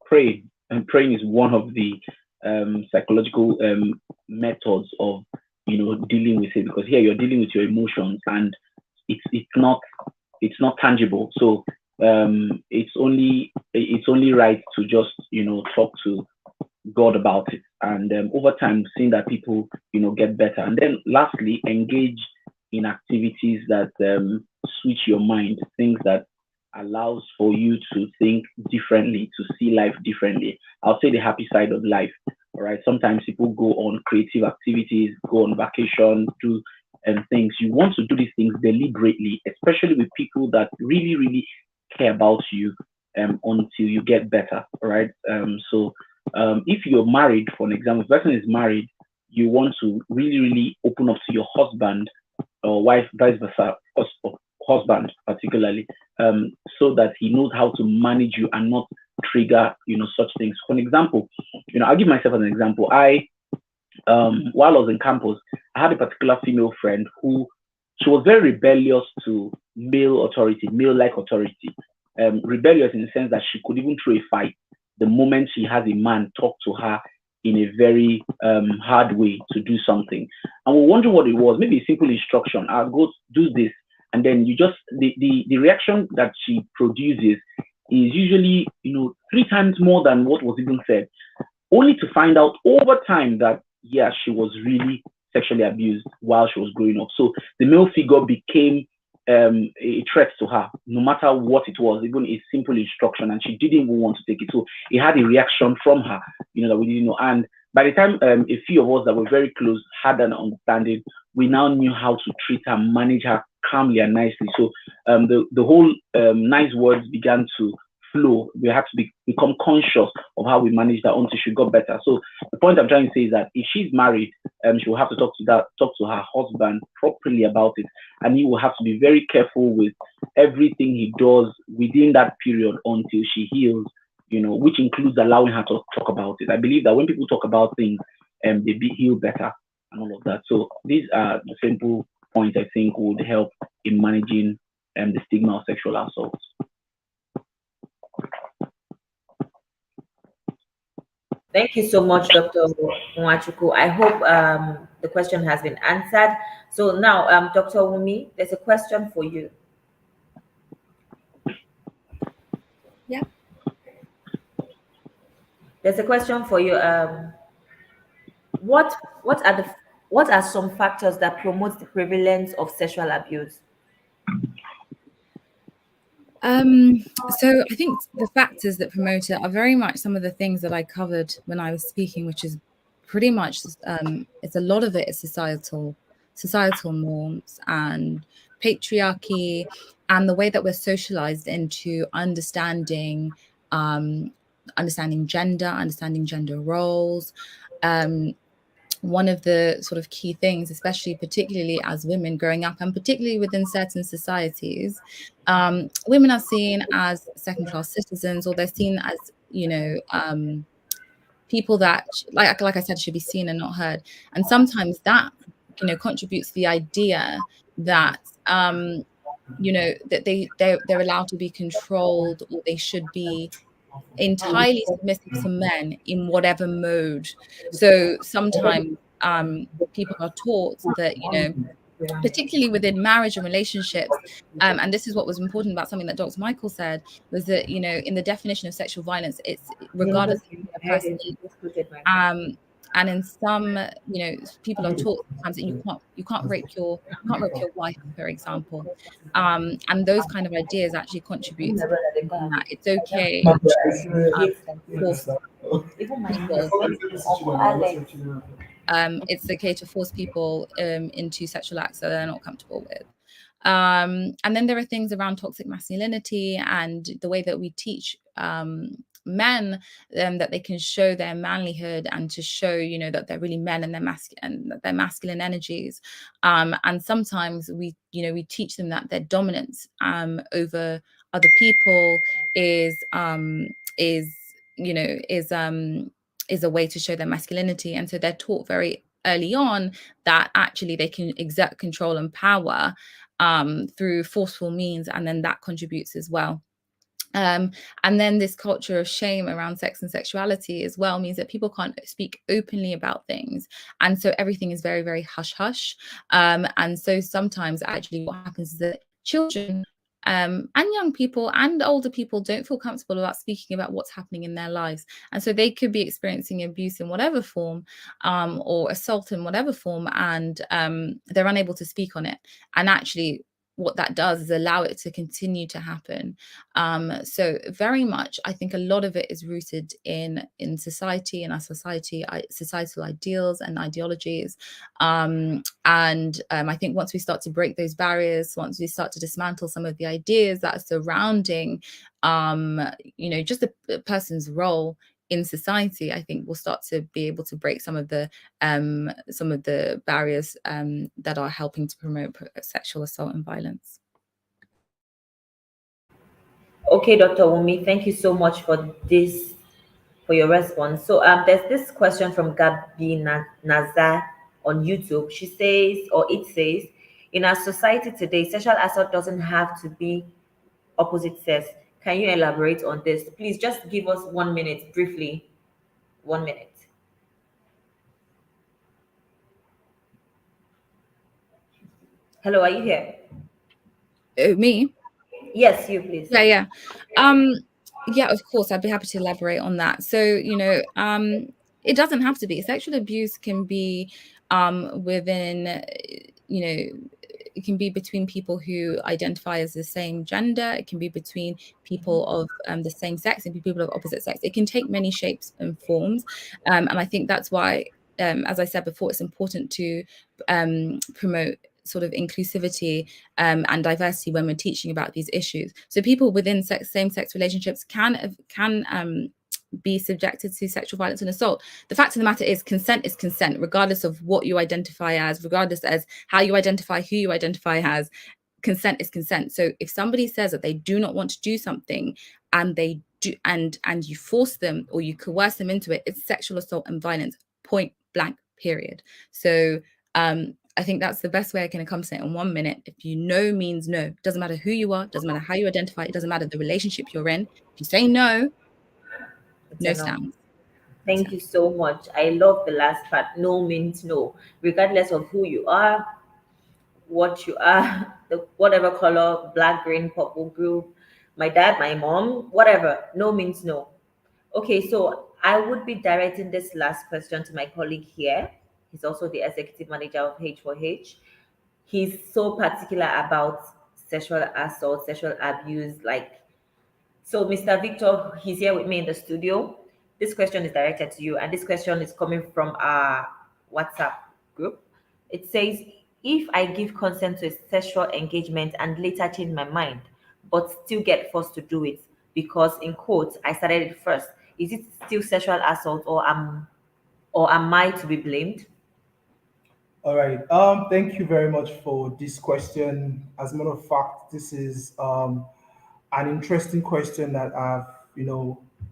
pray, and praying is one of the psychological methods of dealing with it, because here you're dealing with your emotions and it's not tangible. So it's only right to just talk to God about it, and over time seeing that people get better. And then lastly, engage in activities that switch your mind, things that allows for you to think differently, to see life differently. I'll say the happy side of life. All right. Sometimes people go on creative activities, go on vacation, do things. You want to do these things deliberately, especially with people that really, really care about you until you get better. All right. So if you're married, for an example, if the person is married, you want to really, really open up to your husband or wife, vice versa, husband particularly, so that he knows how to manage you and not trigger, such things. For an example, I'll give myself an example. While I was in campus, I had a particular female friend who she was very rebellious to male authority, male-like authority. Rebellious in the sense that she could even throw a fight the moment she has a man talk to her in a very hard way to do something. And we're wondering what it was. Maybe a simple instruction. I'll go do this. And then you just, the reaction that she produces is usually, three times more than what was even said, only to find out over time that, yeah, she was really sexually abused while she was growing up. So the male figure became a threat to her, no matter what it was, even a simple instruction, and she didn't even want to take it. So it had a reaction from her, that we didn't know. And by the time a few of us that were very close had an understanding, we now knew how to treat her, manage her calmly and nicely. So the whole nice words began to flow. We had to become conscious of how we manage that until she got better. So the point I'm trying to say is that if she's married, she will have to talk to her husband properly about it, and he will have to be very careful with everything he does within that period until she heals. Which includes allowing her to talk about it. I believe that when people talk about things, they heal better and all of that. So these are the simple points I think would help in managing the stigma of sexual assault. Thank you so much, Dr. Nwachuku. I hope the question has been answered. So now, Dr. Wumi, there's a question for you. Yeah. There's a question for you. What what are the what are some factors that promote the prevalence of sexual abuse? So I think the factors that promote it are very much some of the things that I covered when I was speaking, which is pretty much it's a lot of it is societal norms and patriarchy and the way that we're socialized into understanding gender roles. One of the sort of key things, especially particularly as women growing up and particularly within certain societies, women are seen as second-class citizens, or they're seen as, people that, like I said, should be seen and not heard. And sometimes that, contributes to the idea that, that they're allowed to be controlled, or they should be entirely submissive to men in whatever mode. So sometimes people are taught that, particularly within marriage and relationships, and this is what was important about something that Dr. Michael said, was that, in the definition of sexual violence, it's regardless of who the person is. And in some, people are taught sometimes that you can't rape your wife, for example, and those kind of ideas actually contribute to that. It's okay to force people. It's okay to force people into sexual acts that they're not comfortable with. And then there are things around toxic masculinity and the way that we teach men that they can show their manlyhood and to show, that they're really men and their masculine energies. And sometimes we teach them that their dominance over other people is you know is a way to show their masculinity. And so they're taught very early on that actually they can exert control and power through forceful means, and then that contributes as well. And then this culture of shame around sex and sexuality as well means that people can't speak openly about things, and so everything is very, very hush hush. And so sometimes actually what happens is that children and young people and older people don't feel comfortable about speaking about what's happening in their lives, and so they could be experiencing abuse in whatever form, or assault in whatever form, and they're unable to speak on it. And actually what that does is allow it to continue to happen. So very much, I think a lot of it is rooted in society, in our societal ideals and ideologies. And I think once we start to break those barriers, once we start to dismantle some of the ideas that are surrounding, just a person's role in society, I think we'll start to be able to break some of the barriers that are helping to promote sexual assault and violence. Okay, Dr. Wumi, thank you so much for your response. So there's this question from Gabi Nazar on YouTube. She says, or it says, in our society today, sexual assault doesn't have to be opposite sex. Can you elaborate on this? Please just give us 1 minute, briefly. 1 minute. Hello, are you here? Me? Yes, you, please. Yeah. Yeah, of course, I'd be happy to elaborate on that. So, it doesn't have to be. Sexual abuse can be within, it can be between people who identify as the same gender. It can be between people of the same sex and people of opposite sex. It can take many shapes and forms. And I think that's why, as I said before, it's important to promote sort of inclusivity and diversity when we're teaching about these issues. So people within same-sex relationships can be subjected to sexual violence and assault. The fact of the matter is consent, regardless of what you identify as, regardless as how you identify, who you identify as. Consent is consent. So if somebody says that they do not want to do something and they do, and you force them or you coerce them into it, it's sexual assault and violence, point blank, period. So I think that's the best way I can encompass it in 1 minute. If you know means no. Doesn't matter who you are, doesn't matter how you identify, it doesn't matter the relationship you're in. If you say no, no sounds. Thank you so much. I love the last part. No means no. Regardless of who you are, what you are, whatever color, black, green, purple, group, my dad, my mom, whatever. No means no. Okay, so I would be directing this last question to my colleague here. He's also the executive manager of H4H. He's so particular about sexual assault, sexual abuse. So Mr. Victor, he's here with me in the studio. This question is directed to you, and this question is coming from our WhatsApp group. It says, if I give consent to a sexual engagement and later change my mind, but still get forced to do it because, in quotes, I started it first, is it still sexual assault, or am I to be blamed? All right. Thank you very much for this question. As a matter of fact, this is an interesting question that I've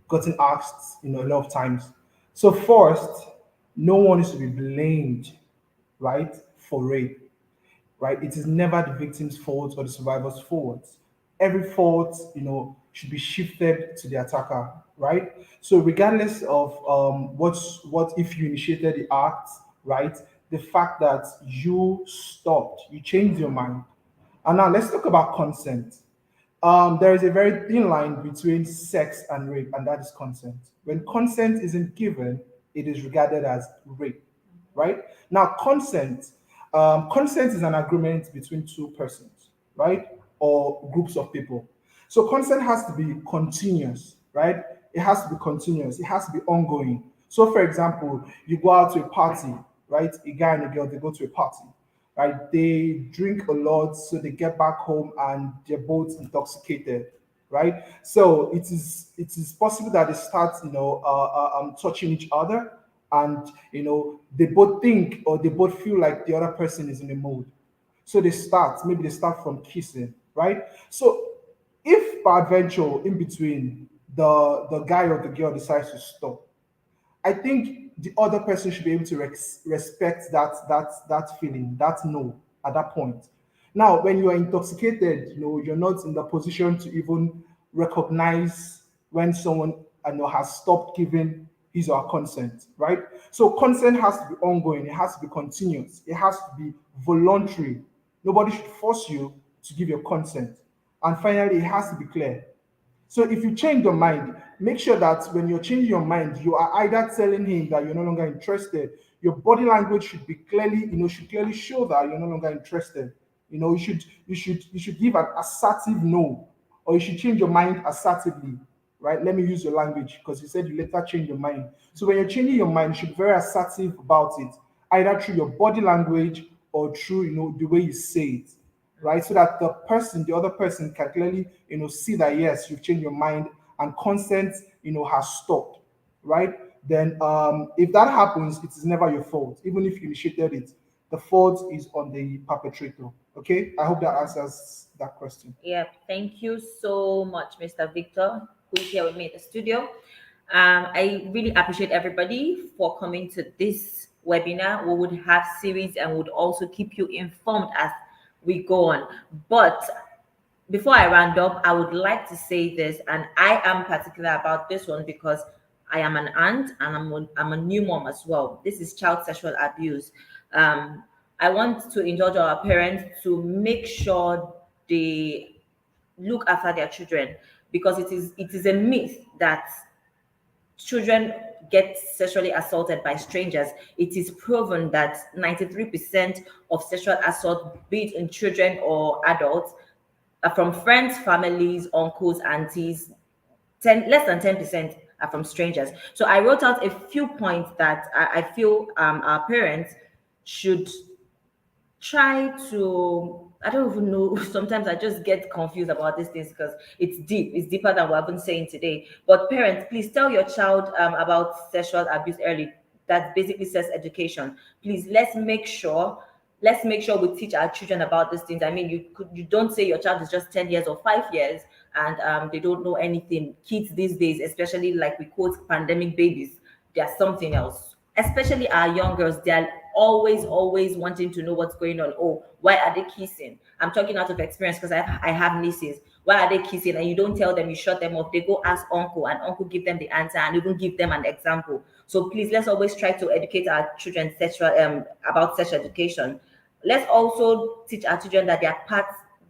gotten asked a lot of times. So first, no one is to be blamed, right, for rape, right? It is never the victim's fault or the survivor's fault. Every fault, should be shifted to the attacker, right? So regardless of what if you initiated the act, right? The fact that you stopped, you changed your mind. And now let's talk about consent. There is a very thin line between sex and rape, and that is consent. When consent isn't given, it is regarded as rape, right? Now, consent is an agreement between two persons, right, or groups of people. So consent has to be continuous, right? It has to be continuous. It has to be ongoing. So, for example, you go out to a party, right? A guy and a girl, they go to a party, right? They drink a lot, so they get back home and they're both intoxicated, right? So it is possible that they start, touching each other, and they both think or they both feel like the other person is in the mood. So maybe they start from kissing, right? So if by adventure in between the guy or the girl decides to stop, I think the other person should be able to respect that feeling, that no, at that point. Now, when you are intoxicated, you're not in the position to even recognize when someone has stopped giving his or her consent, right? So consent has to be ongoing, it has to be continuous, it has to be voluntary. Nobody should force you to give your consent. And finally, it has to be clear. So if you change your mind, make sure that when you're changing your mind, you are either telling him that you're no longer interested. Your body language should be clearly, should clearly show that you're no longer interested. You should give an assertive no, or you should change your mind assertively, right? Let me use your language because you said you later change your mind. So when you're changing your mind, you should be very assertive about it, either through your body language or through the way you say it, right? So that the other person can clearly, see that yes, you've changed your mind and consent, has stopped, right? Then, if that happens, it is never your fault, even if you initiated it. The fault is on the perpetrator. Okay, I hope that answers that question. Yeah, thank you so much, Mr. Victor, who is here with me in the studio. I really appreciate everybody for coming to this webinar. We would have series and would also keep you informed as we go on. But before I round up, I would like to say this, and I am particular about this one because I am an aunt and I'm a new mom as well. This is child sexual abuse. Um, I want to indulge our parents to make sure they look after their children, because it is a myth that children get sexually assaulted by strangers. It is proven that 93% of sexual assault, be it in children or adults, are from friends, families, uncles, aunties. Less than 10% are from strangers. So I wrote out a few points that I feel our parents should try to. I don't even know. Sometimes I just get confused about these things because it's deep. It's deeper than what I've been saying today. But parents, please tell your child about sexual abuse early. That basically says education. Please, let's make sure we teach our children about these things. I mean, you don't say your child is just 10 years or 5 years and they don't know anything. Kids these days, especially like we quote pandemic babies, they're something else. Especially our young girls, they're always wanting to know what's going on. Oh, why are they kissing? I'm talking out of experience because I have nieces. Why are they kissing? And you don't tell them, you shut them off. They go ask uncle, and uncle give them the answer and even give them an example. So please, let's always try to educate our children about sex education. Let's also teach our children that there are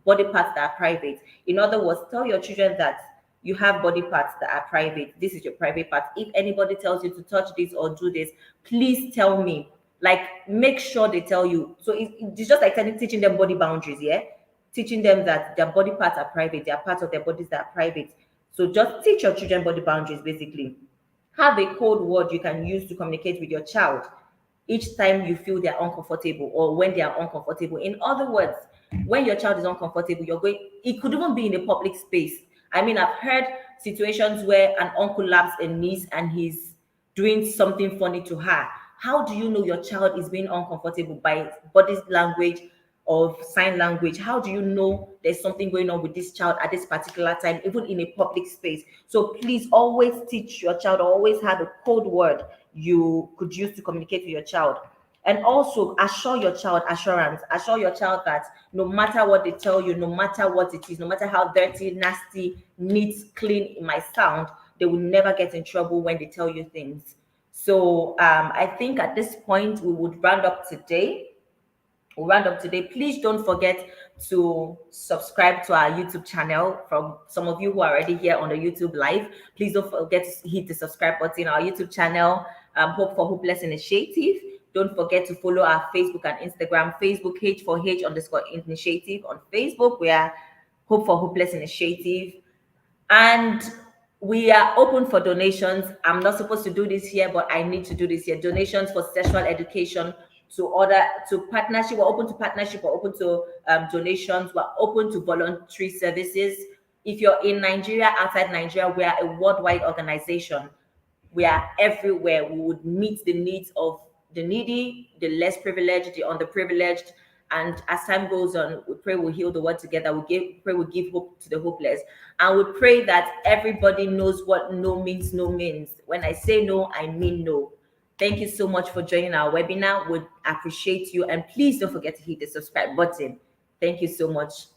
body parts that are private. In other words, tell your children that you have body parts that are private. This is your private part. If anybody tells you to touch this or do this, please tell me. Like, make sure they tell you. So it's just like teaching them body boundaries, yeah? Teaching them that their body parts are private. There are parts of their bodies that are private. So just teach your children body boundaries, basically. Have a code word you can use to communicate with your child each time you feel they're uncomfortable or when they are uncomfortable. In other words, when your child is uncomfortable, it could even be in a public space. I mean, I've heard situations where an uncle laps a niece and he's doing something funny to her. How do you know your child is being uncomfortable by body language or sign language? How do you know there's something going on with this child at this particular time, even in a public space? So please always teach your child, always have a code word you could use to communicate with your child. And also assure your child, assure your child that no matter what they tell you, no matter what it is, no matter how dirty, nasty, neat, clean it might sound, they will never get in trouble when they tell you things. So I think at this point we would round up today. We'll round up today. Please don't forget to subscribe to our YouTube channel. From some of you who are already here on the YouTube live, please don't forget to hit the subscribe button. Our YouTube channel, Hope for Hopeless Initiative. Don't forget to follow our Facebook and Instagram. Facebook H4H underscore initiative. On Facebook, we are Hope for Hopeless Initiative. And we are open for donations. I'm not supposed to do this here, but I need to do this here. Donations for sexual education, to partnership. We're open to partnership. We're open to donations. We're open to voluntary services. If you're in Nigeria, outside Nigeria, we are a worldwide organization. We are everywhere. We would meet the needs of the needy, the less privileged, the underprivileged. And as time goes on, we pray we'll heal the world together. Pray we'll give hope to the hopeless. And we pray that everybody knows what no means. No means. When I say no, I mean no. Thank you so much for joining our webinar. We appreciate you. And please don't forget to hit the subscribe button. Thank you so much.